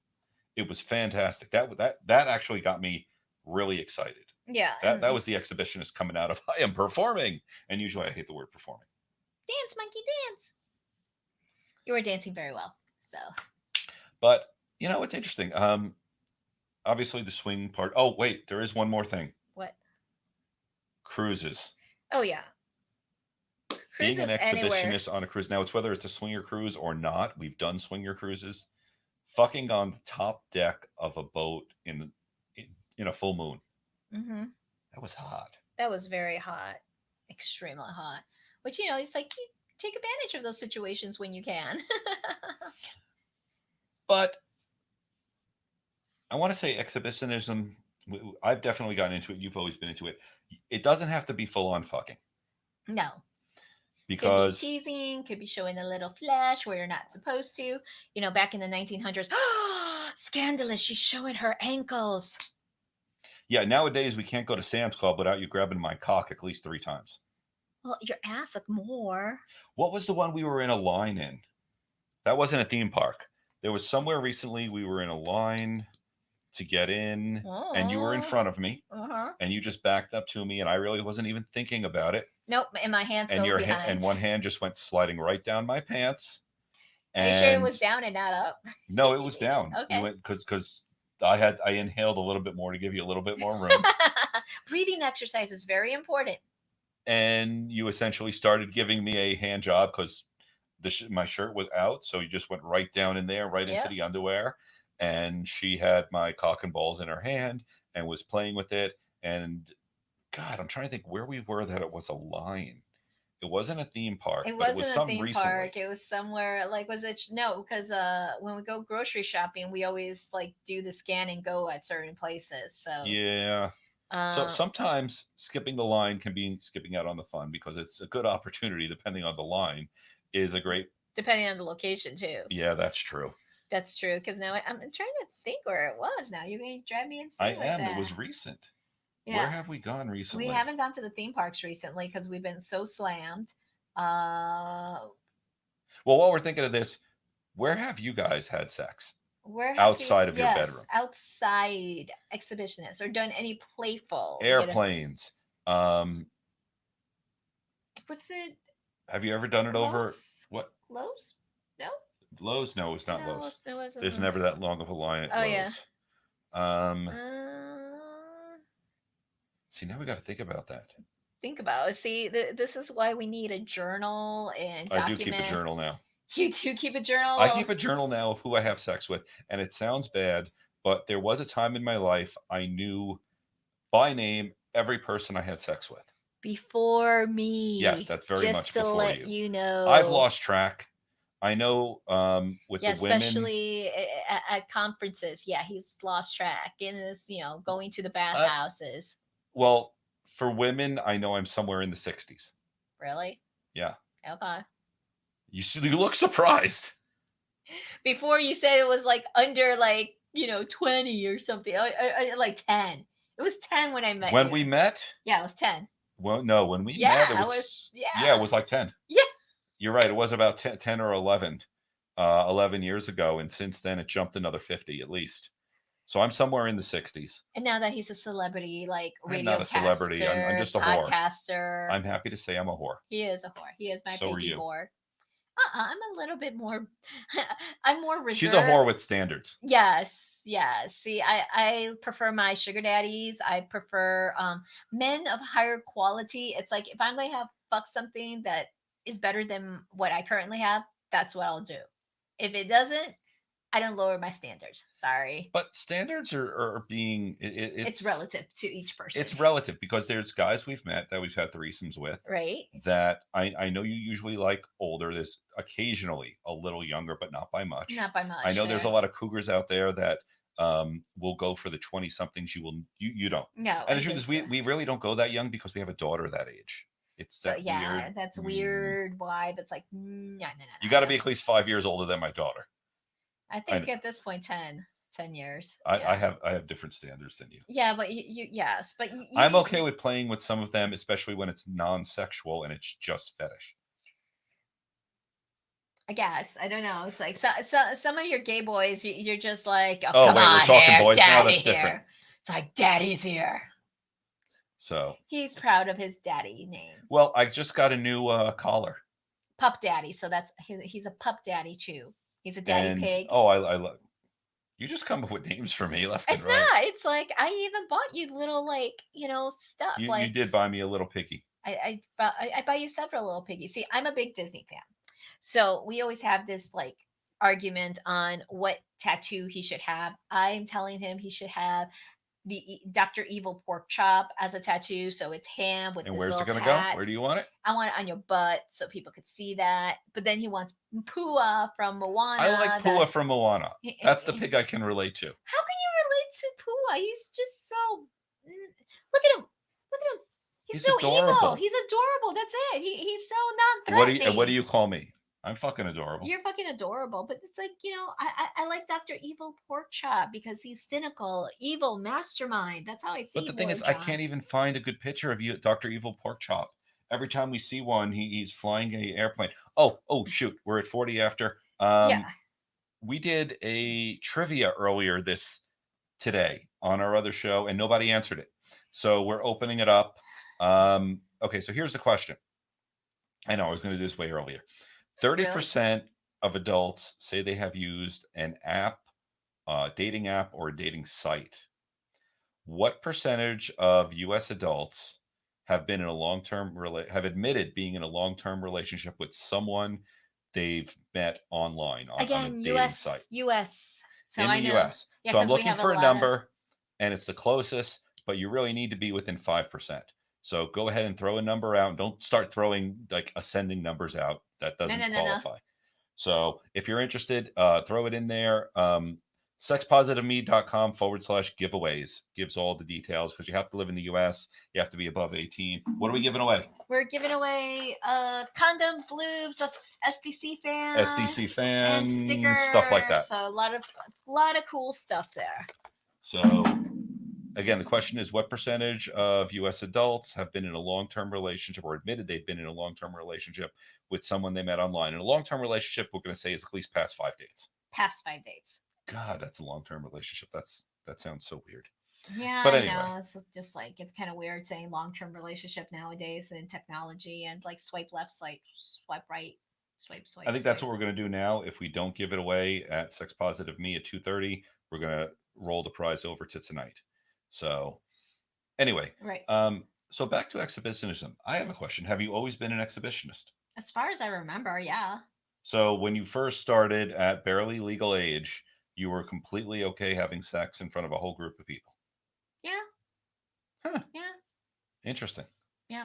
It was fantastic. That actually got me really excited. Yeah, That and was the exhibitionist coming out of I am performing, and usually I hate the word performing. dance, monkey, dance. You were dancing very well. So But it's interesting. Obviously the swing part. Oh wait, there is one more thing. what? Cruises. Oh yeah, Being an cruises anywhere. exhibitionist on a cruise. Now it's whether it's a swinger cruise or not. We've done swinger cruises. Fucking on the top deck of a boat in a full moon. Mm-hmm. That was hot. That was very hot, extremely hot. But it's like you take advantage of those situations when you can. But I want to say exhibitionism. I've definitely gotten into it. You've always been into it. It doesn't have to be full on fucking, No, could be because teasing, could be showing a little flesh where you're not supposed to. Back in the 1900s, scandalous. She's showing her ankles. yeah, nowadays we can't go to Sam's Club without you grabbing my cock at least 3 times. Well, your ass look more. What was the one we were in a line in? That wasn't a theme park. There was somewhere recently we were in a line to get in, and you were in front of me, Uh-huh. and you just backed up to me, and I really wasn't even thinking about it. Nope, and my hands And go behind. and one hand just went sliding right down my pants. Are you sure it And was down and not up? no, it was down. Okay. You went because I inhaled a little bit more to give you a little bit more room. Breathing exercise is very important. And you essentially started giving me a hand job because my shirt was out, so you just went right down in there, right into Yep. the underwear. And she had my cock and balls in her hand and was playing with it. And God, I'm trying to think where we were that it was a line. It wasn't a theme park, It but it wasn't was a some theme recently. park. It was somewhere like was it no? Because when we go grocery shopping, we always like do the scan and go at certain places. So Yeah. So sometimes skipping the line can be skipping out on the fun because it's a good opportunity, depending on the line, is a great. depending on the location too. Yeah, that's true. That's true. Because now I'm trying to think where it was. Now you're going to drive me I insane with am. that. It was recent. Yeah. Where have we gone recently? We haven't gone to the theme parks recently because we've been so slammed. Well, while we're thinking of this, where have you guys had sex? Where have Outside of your yes, bedroom. outside exhibitionists or done any playful Airplanes. What's it? Have you ever done it over Lowe's? what? Lowe's? No. Lowe's? No, it's not No, Lowe's. it wasn't There's Lowe's. never that long of a line at Oh, yeah. Lowe's. See, now we got to think about that. Think about it. See, this is why we need a journal and I document. do keep a journal now. You do keep a journal? I keep a journal now of who I have sex with, and it sounds bad, but there was a time in my life I knew by name every person I had sex with. Before me. Yes, that's very just much to before let you. you know. I've lost track. I know with yeah, the women, especially at conferences. Yeah, he's lost track in this, going to the bathhouses. Well, for women, I know I'm somewhere in the 60s. Really? Yeah. Okay. You look surprised. Before you said it was like under 20 or something, like 10. It was 10 when I met When you. we met? Yeah, it was 10. Well, no, when we met, it was yeah, it was like 10. Yeah. You're right. It was about 10 or 11, 11 years ago. And since then, it jumped another 50 at least. So I'm somewhere in the 60s. And now that he's a celebrity, like I'm not a celebrity. I'm just a podcaster. Whore. I'm happy to say I'm a whore. He is a whore. He is my So pinky whore. I'm a little bit more. I'm more reserved. She's a whore with standards. Yes. See, I prefer my sugar daddies. I prefer men of higher quality. It's like if I'm going to fuck something that is better than what I currently have, that's what I'll do. If it doesn't, I don't lower my standards. Sorry. But standards are being It's relative to each person. it's relative because there's guys we've met that we've had threesomes with Right? that I know you usually like older. There's occasionally a little younger, but not by much. Not by much. I know there's a there. lot of cougars out there that will go for the 20 somethings. You don't. No, And I the truth is, just we really don't go that young because we have a daughter that age. It's so that yeah, weird. that's weird vibe. It's like no, no, no, You no. got to be at least 5 years older than my daughter. I think at this point 10 years. I Yeah. have different standards than you. Yeah, but yes, but I'm okay with playing with some of them, especially when it's non-sexual and it's just fetish. I guess I don't know. It's like some of your gay boys, you're just like, oh, Oh, come wait, we're on, talking here, boys now? daddy That's here. different. It's like daddy's here. So He's proud of his daddy name, well, I just got a new collar. Pup Daddy. So that's he's a pup daddy too. He's a daddy And pig. I love you. Just come up with names for me left It's and right. not. It's like I even bought you little like stuff. You like did buy me a little piggy. I buy you several little piggies. See, I'm a big Disney fan, so we always have this like argument on what tattoo he should have. I'm telling him he should have the Dr. Evil pork chop as a tattoo, so it's ham with And this where's it little gonna hat. go? Where do you want it? I want it on your butt so people could see that. But then he wants Pua from Moana. I like Pua from Moana. That's the How pig I can relate to. can you relate to Pua? He's just so. Look at him. Look at him. He's so adorable. evil. He's adorable. That's it. He's so non-threatening. What do you call me? I'm fucking adorable. You're fucking adorable, but it's like I like Dr. Evil Pork Chop because he's cynical, evil, mastermind. That's how I see. But the thing is, I can't even find a good picture of you, Dr. Evil Pork Chop. Every time we see one, he's flying a airplane. Oh shoot, we're at 40 after. Yeah. We did a trivia earlier today on our other show, and nobody answered it. So we're opening it up. Okay, so here's the question. I know I was going to do this way earlier. 30% of adults say they have used an app, dating app, or a dating site. What percentage of U.S. adults have been in a have admitted being in a long-term relationship with someone they've met online on a dating site? U.S. So in I the know. U.S. Yeah, so I'm 'cause we looking have for a a lot number, and it's the closest, but you really need to be within 5%. So go ahead and throw a number out. Don't start throwing like ascending numbers out. That doesn't qualify. So if you're interested, throw it in there. Sexpositiveme.com/giveaways gives all the details because you have to live in the US. You have to be above 18. What are we giving away? We're giving away condoms, lubes, SDC fans, and stickers, stuff like that. So a lot of cool stuff there. So again, the question is, what percentage of U.S. adults have been in a long-term relationship or admitted they've been in a long-term relationship with someone they met online? And a long-term relationship, we're going to say, is at least past 5 dates. Past 5 dates. God, that's a long-term relationship. That sounds so weird. Yeah, but anyway. I know. It's just like, it's kind of weird saying long-term relationship nowadays and technology and like swipe left, swipe right, swipe. I think that's what we're going to do now. If we don't give it away at Sex Positive Me at 2:30, we're going to roll the prize over to tonight. So anyway, right. So back to exhibitionism. I have a question. Have you always been an exhibitionist? As far as I remember, yeah. So when you first started at barely legal age, you were completely okay having sex in front of a whole group of people? Yeah. Huh. Yeah. Interesting. Yeah.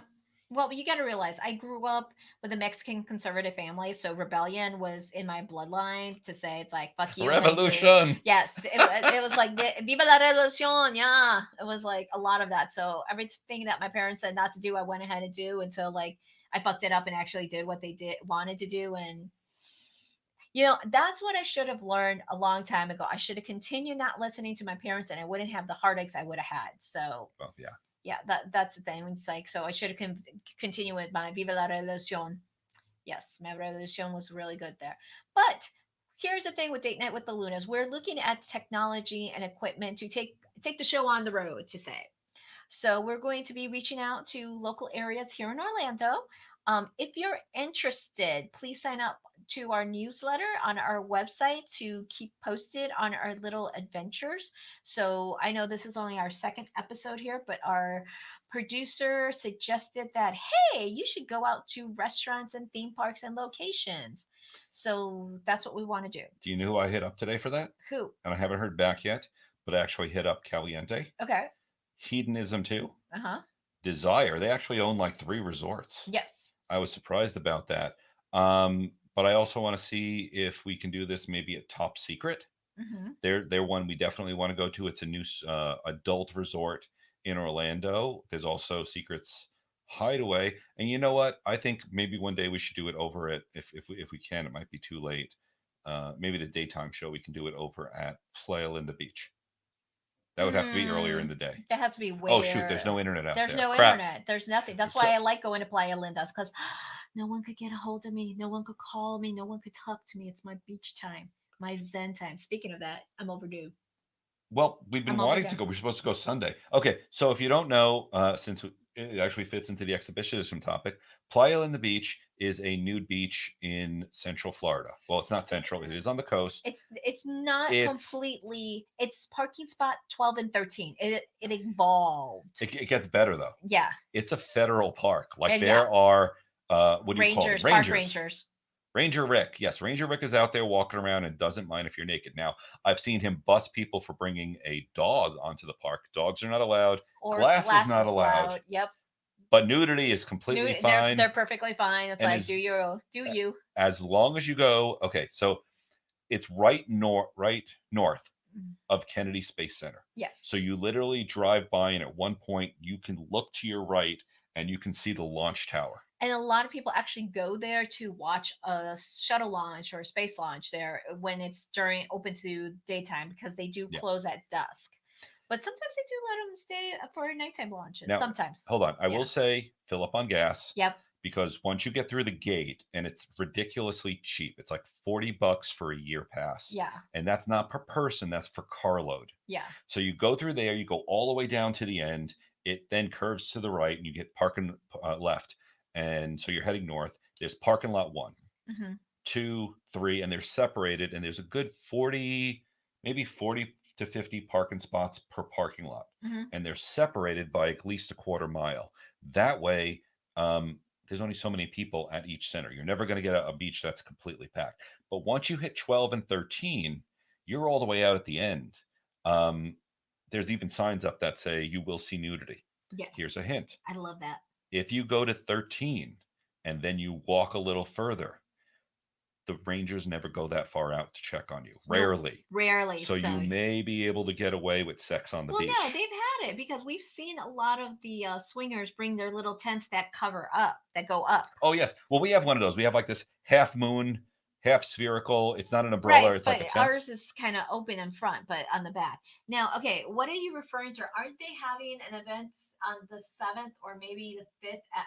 Well, you got to realize I grew up with a Mexican conservative family, so rebellion was in my bloodline. To say it's like fuck you, revolution. Yes, it was like viva la revolución. Yeah, it was like a lot of that. So everything that my parents said not to do, I went ahead and do until like I fucked it up and actually did what they wanted to do. And that's what I should have learned a long time ago. I should have continued not listening to my parents, and I wouldn't have the heartaches I would have had. So yeah, that's the thing. It's like, so I should have continued with my Viva la Revolución. Yes, my Revolución was really good there. But here's the thing with Date Night with the Lunas. We're looking at technology and equipment to take the show on the road, to say. So we're going to be reaching out to local areas here in Orlando. If you're interested, please sign up to our newsletter on our website to keep posted on our little adventures. So I know this is only our second episode here, but our producer suggested that, hey, you should go out to restaurants and theme parks and locations. So that's what we want to do. Do you know who I hit up today for that? Who? And I haven't heard back yet, but I actually hit up Caliente. Okay. Hedonism too. Uh-huh. Desire. They actually own like 3 resorts. Yes. I was surprised about that. But I also want to see if we can do this maybe at Top Secret. Mm-hmm. They're one we definitely want to go to. It's a new adult resort in Orlando. There's also Secrets Hideaway, and you know what? I think maybe one day we should do it over at if we can. It might be too late. Maybe the daytime show we can do it over at Playa Linda Beach. That would have to be earlier in the day. That has to be way. Oh shoot! There's no internet out there. There's no Crap. internet. There's nothing. That's why I like going to Playa Linda's, because no one could get a hold of me. No one could call me. No one could talk to me. It's my beach time, my zen time. Speaking of that, I'm overdue. Well, we've been I'm wanting overdue. to go. We're supposed to go Sunday. Okay, so if you don't know, since it actually fits into the exhibitionism topic, Playa Linda Beach is a nude beach in Central Florida. Well, it's not central; it is on the coast. It's not It's- completely. It's parking spot 12 and 13. It evolved. It gets better though. Yeah. It's a federal park. Like And there are what do you call them? Rangers, park rangers. Ranger Rick. Yes, Ranger Rick is out there walking around and doesn't mind if you're naked. Now, I've seen him bust people for bringing a dog onto the park. Dogs are not allowed. Or Glass is not allowed. Yep. But nudity is completely fine. They're perfectly fine. It's And like, is- do you? As long as you go, okay, so it's right north Mhm. of Kennedy Space Center. Yes. So you literally drive by, and at one point you can look to your right and you can see the launch tower. And a lot of people actually go there to watch a shuttle launch or a space launch there when it's open to daytime, because they do Yeah. close at dusk. But sometimes they do let them stay for nighttime launches. Now, Sometimes. Hold on. I Yeah. will say fill up on gas. Yep. Because once you get through the gate, and it's ridiculously cheap. It's like $40 for a year pass. Yeah. And that's not per person, that's for carload. Yeah. So you go through there, you go all the way down to the end. It then curves to the right, and you get parking left. And so you're heading north. There's parking lot 1, Mm-hmm. 2, 3, and they're separated. And there's a good 40 to 50 parking spots per parking lot. Mm-hmm. And they're separated by at least a quarter mile. That way, there's only so many people at each center. You're never going to get a beach that's completely packed. But once you hit 12 and 13, you're all the way out at the end. There's even signs up that say you will see nudity. Yes. Here's a hint. I love that. If you go to 13 and then you walk a little further, the Rangers never go that far out to check on you. Rarely. Rarely. So you may be able to get away with sex on the beach. No, they've had it, because we've seen a lot of the swingers bring their little tents that cover up, that go up. Oh, yes. Well, we have one of those. We have like this half moon, half spherical. It's not an umbrella. Right, It's but like a tent. ours is kind of open in front, but on the back. Now, okay, what are you referring to? Aren't they having an event on the 7th or maybe the 5th at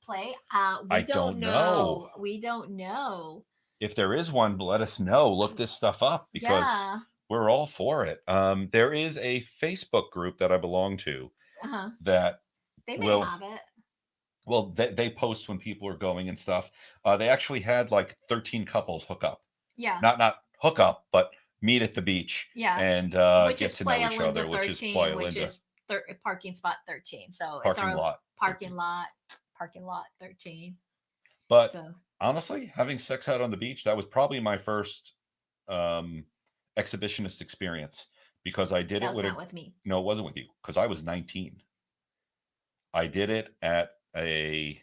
Play? We I don't know. We don't know. If there is one, let us know. Look this stuff up, because Yeah. we're all for it. There is a Facebook group that I belong to Uh-huh. that They may will have it. Well, they post when people are going and stuff. They actually had like 13 couples hook up. Yeah. Not hook up, but meet at the beach. Yeah. And Which get is to know Playa each Linda other, 13, which is Playa which Linda. is parking spot 13. So it's Parking our lot. parking 13. lot. Parking lot 13. But So honestly, having sex out on the beach, that was probably my first exhibitionist experience, because I did that it was with not with me. No, it wasn't with you, because I was 19. I did it at I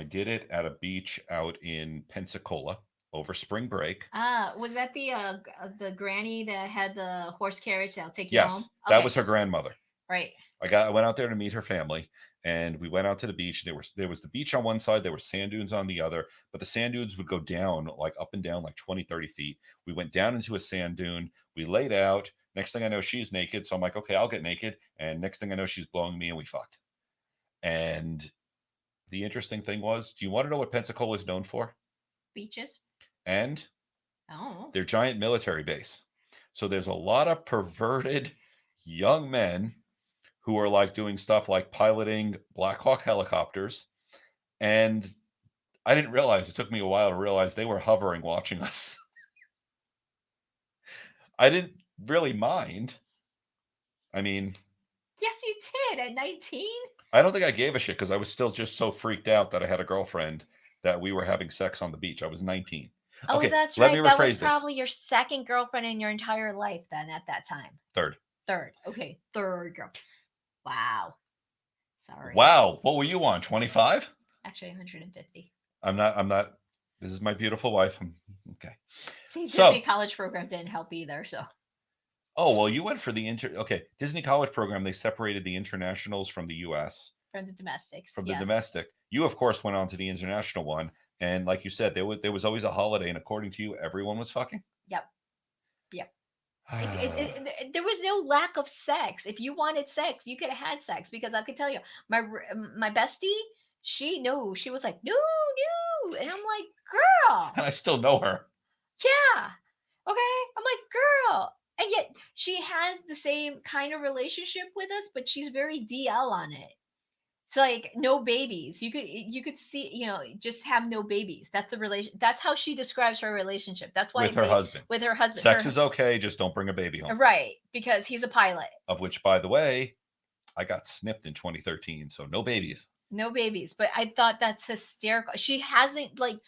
did it at a beach out in Pensacola over spring break. Was that the granny that had the horse carriage that'll take you Yes, home? that Okay. was her grandmother. Right. I went out there to meet her family, and we went out to the beach. There was the beach on one side, there were sand dunes on the other, but the sand dunes would go down, like up and down, like 20, 30 feet. We went down into a sand dune. We laid out. Next thing I know, she's naked. So I'm like, okay, I'll get naked. And next thing I know, she's blowing me, and we fucked. And the interesting thing was, do you want to know what Pensacola is known for? Beaches. And Oh. their giant military base. So there's a lot of perverted young men who are like doing stuff like piloting Black Hawk helicopters. And I didn't realize, it took me a while to realize they were hovering watching us. I didn't really mind. I mean, Yes, you did at 19. I don't think I gave a shit, because I was still just so freaked out that I had a girlfriend that we were having sex on the beach. I was 19. Oh, Okay, that's let me right. That was rephrase this. probably your second girlfriend in your entire life then at that time. Third. Okay, third girl. Wow. Sorry. Wow. What were you on? 25? Actually, 150. I'm not. This is my beautiful wife. Okay. See, So- Disney college program didn't help either. So Oh, well, you went for the Disney college program. They separated the internationals from the U.S. from the domestics. from yeah. the domestic. You, of course, went on to the international one, and like you said, there was always a holiday, and according to you, everyone was fucking. Yep. There was no lack of sex. If you wanted sex, you could have had sex, because I could tell you, my bestie, she was like, no, and I'm like, girl, And I still know her. yeah, okay, I'm like, girl, and yet she has the same kind of relationship with us, but she's very DL on it. It's like no babies. You could see, just have no babies. That's the relation. That's how she describes her relationship. That's why With her husband. With her husband. Sex is okay, just don't bring a baby home. Right, because he's a pilot. Of which, by the way, I got snipped in 2013, so no babies. No babies. But I thought that's hysterical. She hasn't, like,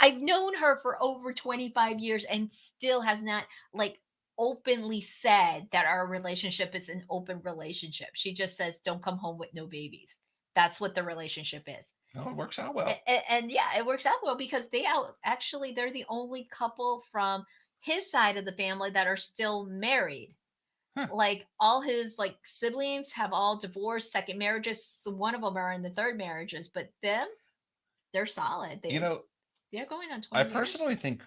I've known her for over 25 years and still has not, like, openly said that our relationship is an open relationship. She just says, don't come home with no babies. That's what the relationship is. No, it works out well. And yeah, it works out well, because they're the only couple from his side of the family that are still married. Like, all his, like, siblings have all divorced, second marriages. So one of them are in the third marriages, but them, they're solid. They're going on 20 I years. personally think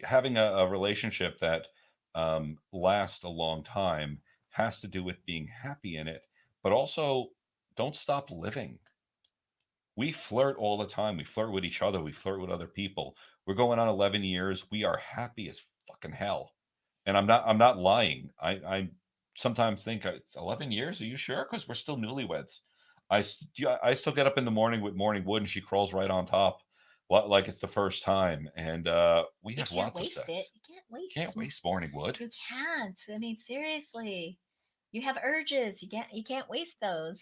having a relationship that lasts a long time has to do with being happy in it, but also don't stop living. We flirt all the time. We flirt with each other. We flirt with other people. We're going on 11 years. We are happy as fucking hell. And I'm not lying. I sometimes think it's 11 years. Are you sure? Because we're still newlyweds. I still get up in the morning with morning wood, and she crawls right on top, like it's the first time. And we have lots of sex. You can't waste morning wood. You can't. I mean, seriously, you have urges. You can't waste those.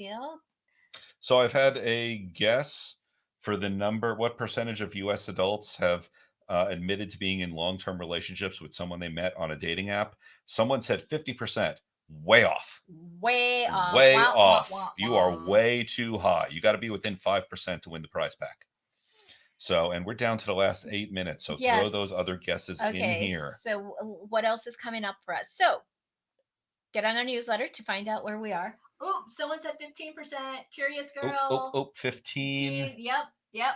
So I've had a guess for what percentage of U.S. adults have admitted to being in long-term relationships with someone they met on a dating app. Someone said 50%. Way off. Way off. Way Wah, off. wah, wah, You wah. are way too high. You got to be within 5% to win the prize pack. So, and we're down to the last 8 minutes. So Yes. throw those other guesses in here. So what else is coming up for us? So get on our newsletter to find out where we are. Oh, someone said 15%. Curious girl. 15. Yep.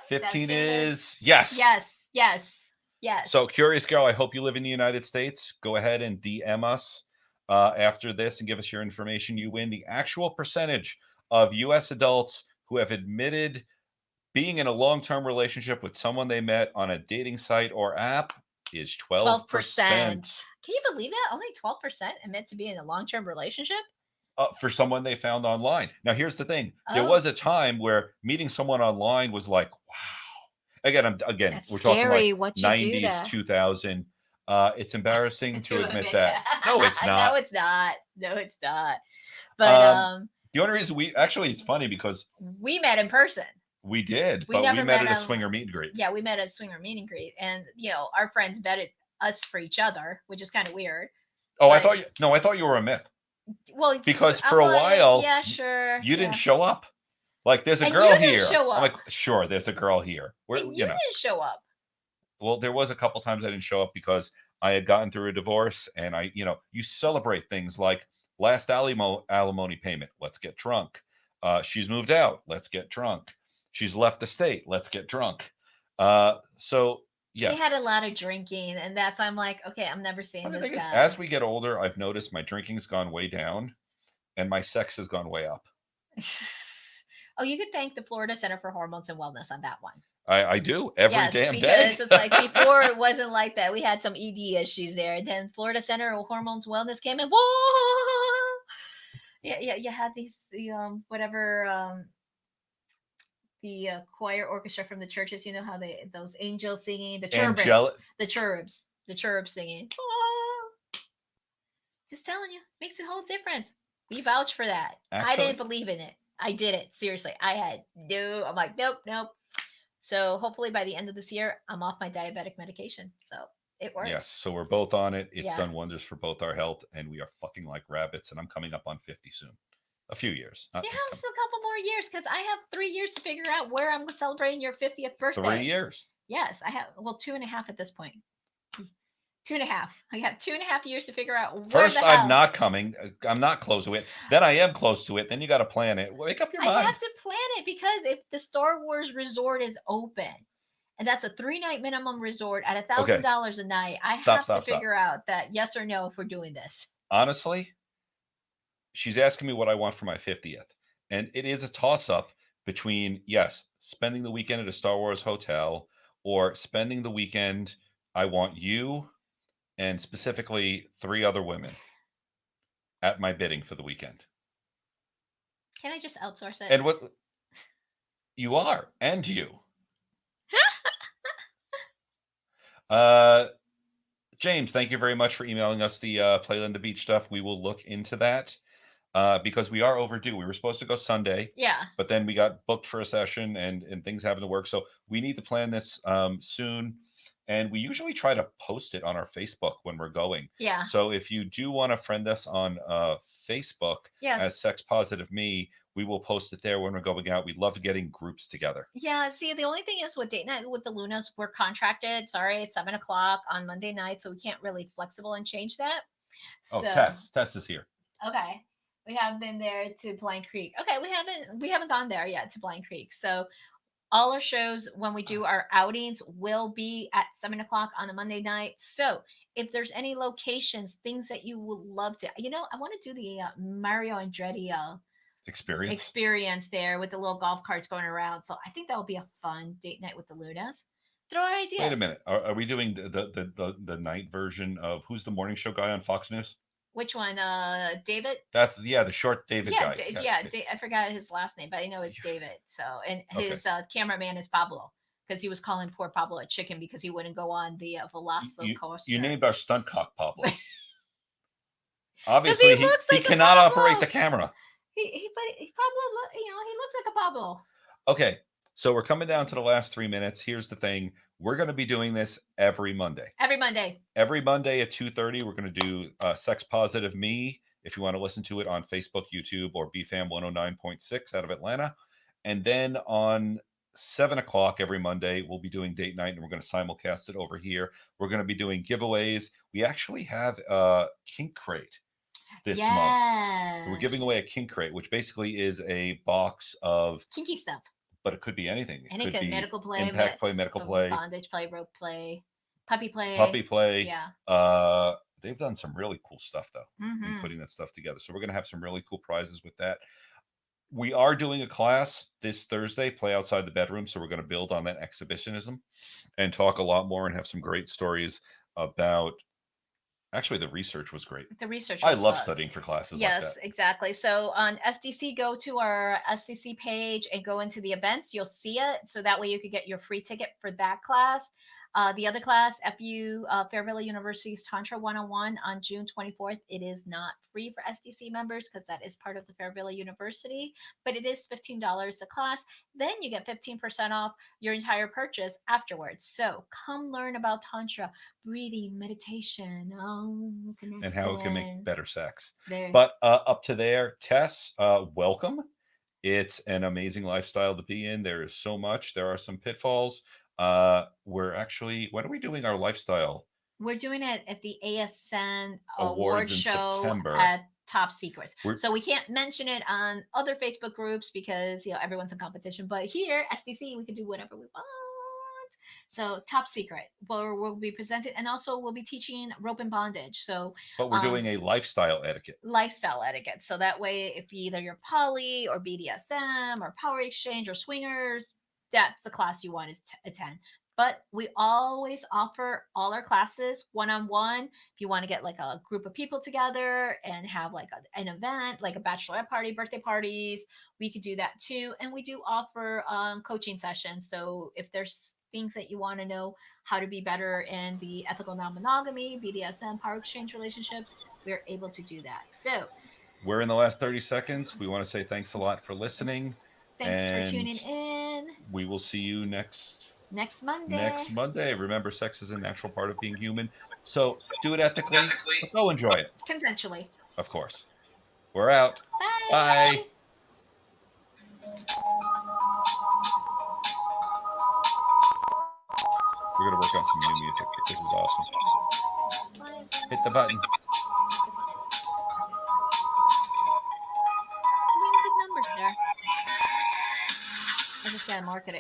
15 that's it. is yes. Yes. So, Curious Girl, I hope you live in the United States. Go ahead and DM us after this and give us your information. You win. The actual percentage of U.S. adults who have admitted being in a long-term relationship with someone they met on a dating site or app is 12%. Can you believe that? Only 12% admit to be in a long-term relationship? For someone they found online. Now, here's the thing. There Oh. was a time where meeting someone online was like, wow. Again, That's we're scary. talking like What you do 90s, that. 2000. It's embarrassing to admit that. No, it's not. No, it's not. But the only reason it's funny because we met in person. We did, We but never we met at a met swinger meet and greet. Yeah, we met at a swinger meet and greet, and our friends vetted us for each other, which is kind of weird. Oh, but, I thought you were a myth. Well, because for a while, yeah, sure, you didn't show up. Like, there's a and girl you here. Didn't show up. I'm like, sure, there's a girl here. And you didn't show up. Well, there was a couple times I didn't show up because I had gotten through a divorce, and you celebrate things like last alimony payment. Let's get drunk. She's moved out. Let's get drunk. She's left the state. Let's get drunk. So yes. He had a lot of drinking, and I'm like, okay, I'm never seeing this guy. As we get older, I've noticed my drinking's gone way down, and my sex has gone way up. Oh, you could thank the Florida Center for Hormones and Wellness on that one. I do every damn day. Because it's like before it wasn't like that. We had some ED issues there, and then Florida Center for Hormones Wellness came in. Whoa! Yeah. You had the choir orchestra from the churches. You know how those angels singing, the cherubs singing. Oh! Just telling you, makes a whole difference. We vouch for that. I didn't believe in it. I did it seriously. I'm like, nope. So hopefully by the end of this year, I'm off my diabetic medication. So it works. Yes. So we're both on it. It's Yeah. done wonders for both our health, and we are fucking like rabbits. And I'm coming up on 50 soon. A few years. You have still a couple more years because I have 3 years to figure out where I'm celebrating your 50th birthday. 3 years. Yes, I have. Well, 2.5 at this point. 2.5. I got 2.5 years to figure out where First, the hell. I'm not coming. I'm not close to it. Then I am close to it. Then you got to plan it. Wake up your mind. I have to plan it because if the Star Wars resort is open, and that's a 3-night minimum resort at $1,000 a night, I have to figure out that yes or no if we're doing this. Honestly, she's asking me what I want for my 50th. And it is a toss-up between, yes, spending the weekend at a Star Wars hotel, or spending the weekend, I want you and specifically 3 other women at my bidding for the weekend. Can I just outsource it? And what you are, and you. James, thank you very much for emailing us the Playland the Beach stuff. We will look into that because we are overdue. We were supposed to go Sunday. Yeah. But then we got booked for a session and things having to work. So we need to plan this soon. And we usually try to post it on our Facebook when we're going. Yeah. So if you do want to friend us on Facebook as Sex Positive Me, we will post it there when we're going out. We love getting groups together. Yeah. See, the only thing is with date night with the Lunas, we're contracted. Sorry, it's 7 o'clock on Monday night, so we can't really flexible and change that. Oh, Tess is here. Okay. We haven't been there to Blind Creek. Okay, we haven't gone there yet to Blind Creek. So all our shows when we do our outings will be at 7 o'clock on a Monday night. So if there's any locations, things that you would love to, I want to do the Mario Andretti experience there with the little golf carts going around. So I think that would be a fun date night with the Lunas. Throw our ideas. Wait a minute. Are we doing the night version of who's the morning show guy on Fox News? Which one? David? That's the short David guy. I forgot his last name, but I know it's David. So, and his cameraman is Pablo, because he was calling poor Pablo a chicken because he wouldn't go on the Velocicoaster. You named our stunt cock Pablo. Obviously, he cannot operate the camera. Pablo, he looks like a Pablo. Okay, so we're coming down to the last 3 minutes. Here's the thing. We're going to be doing this every Monday. Every Monday at 2:30, we're going to do Sex Positive Me. If you want to listen to it on Facebook, YouTube, or BFAM 109.6 out of Atlanta. And then on 7 o'clock every Monday, we'll be doing date night, and we're going to simulcast it over here. We're going to be doing giveaways. We actually have a Kink crate this month. We're giving away a Kink crate, which basically is a box of kinky stuff. But it could be anything. It could be medical play, impact play, medical play, bondage play, rope play, puppy play. Yeah. They've done some really cool stuff though in putting that stuff together. So we're going to have some really cool prizes with that. We are doing a class this Thursday, Play Outside the Bedroom. So we're going to build on that exhibitionism and talk a lot more and have some great stories about. Actually, the research was great. I love studying for classes like that. Yes, exactly. So on SDC, go to our SDC page and go into the events. You'll see it. So that way you could get your free ticket for that class. The other class, Fairvilla University's Tantra 101 on June 24th. It is not free for SDC members because that is part of the Fairvilla University, but it is $15 a class. Then you get 15% off your entire purchase afterwards. So come learn about Tantra, breathing, meditation, and how it can make better sex. But up to there, Tess, welcome. It's an amazing lifestyle to be in. There is so much. There are some pitfalls. We're actually, when are we doing our lifestyle? We're doing it at the ASN award show September. At Top Secrets. So we can't mention it on other Facebook groups because everyone's in competition. But here, SDC, we can do whatever we want. So Top Secret, where we'll be presented, and also we'll be teaching rope and bondage. But we're doing a lifestyle etiquette. So that way, if either you're poly or BDSM or power exchange or swingers, that's the class you want to attend. But we always offer all our classes one-on-one. If you want to get like a group of people together and have like an event, like a bachelorette party, birthday parties, we could do that too. And we do offer coaching sessions. So if there's things that you want to know how to be better in the ethical non-monogamy, BDSM, power exchange relationships, we're able to do that. So we're in the last 30 seconds. We want to say thanks a lot for listening. Thanks for tuning in. we will see you next Monday. Monday. Remember, sex is a natural part of being human. So do it ethically, but go enjoy it. Consensually. Of course. We're out. Bye. Bye. We're going to work on some new music. This is awesome. Hit the button. You're getting good numbers there. I just gotta market it.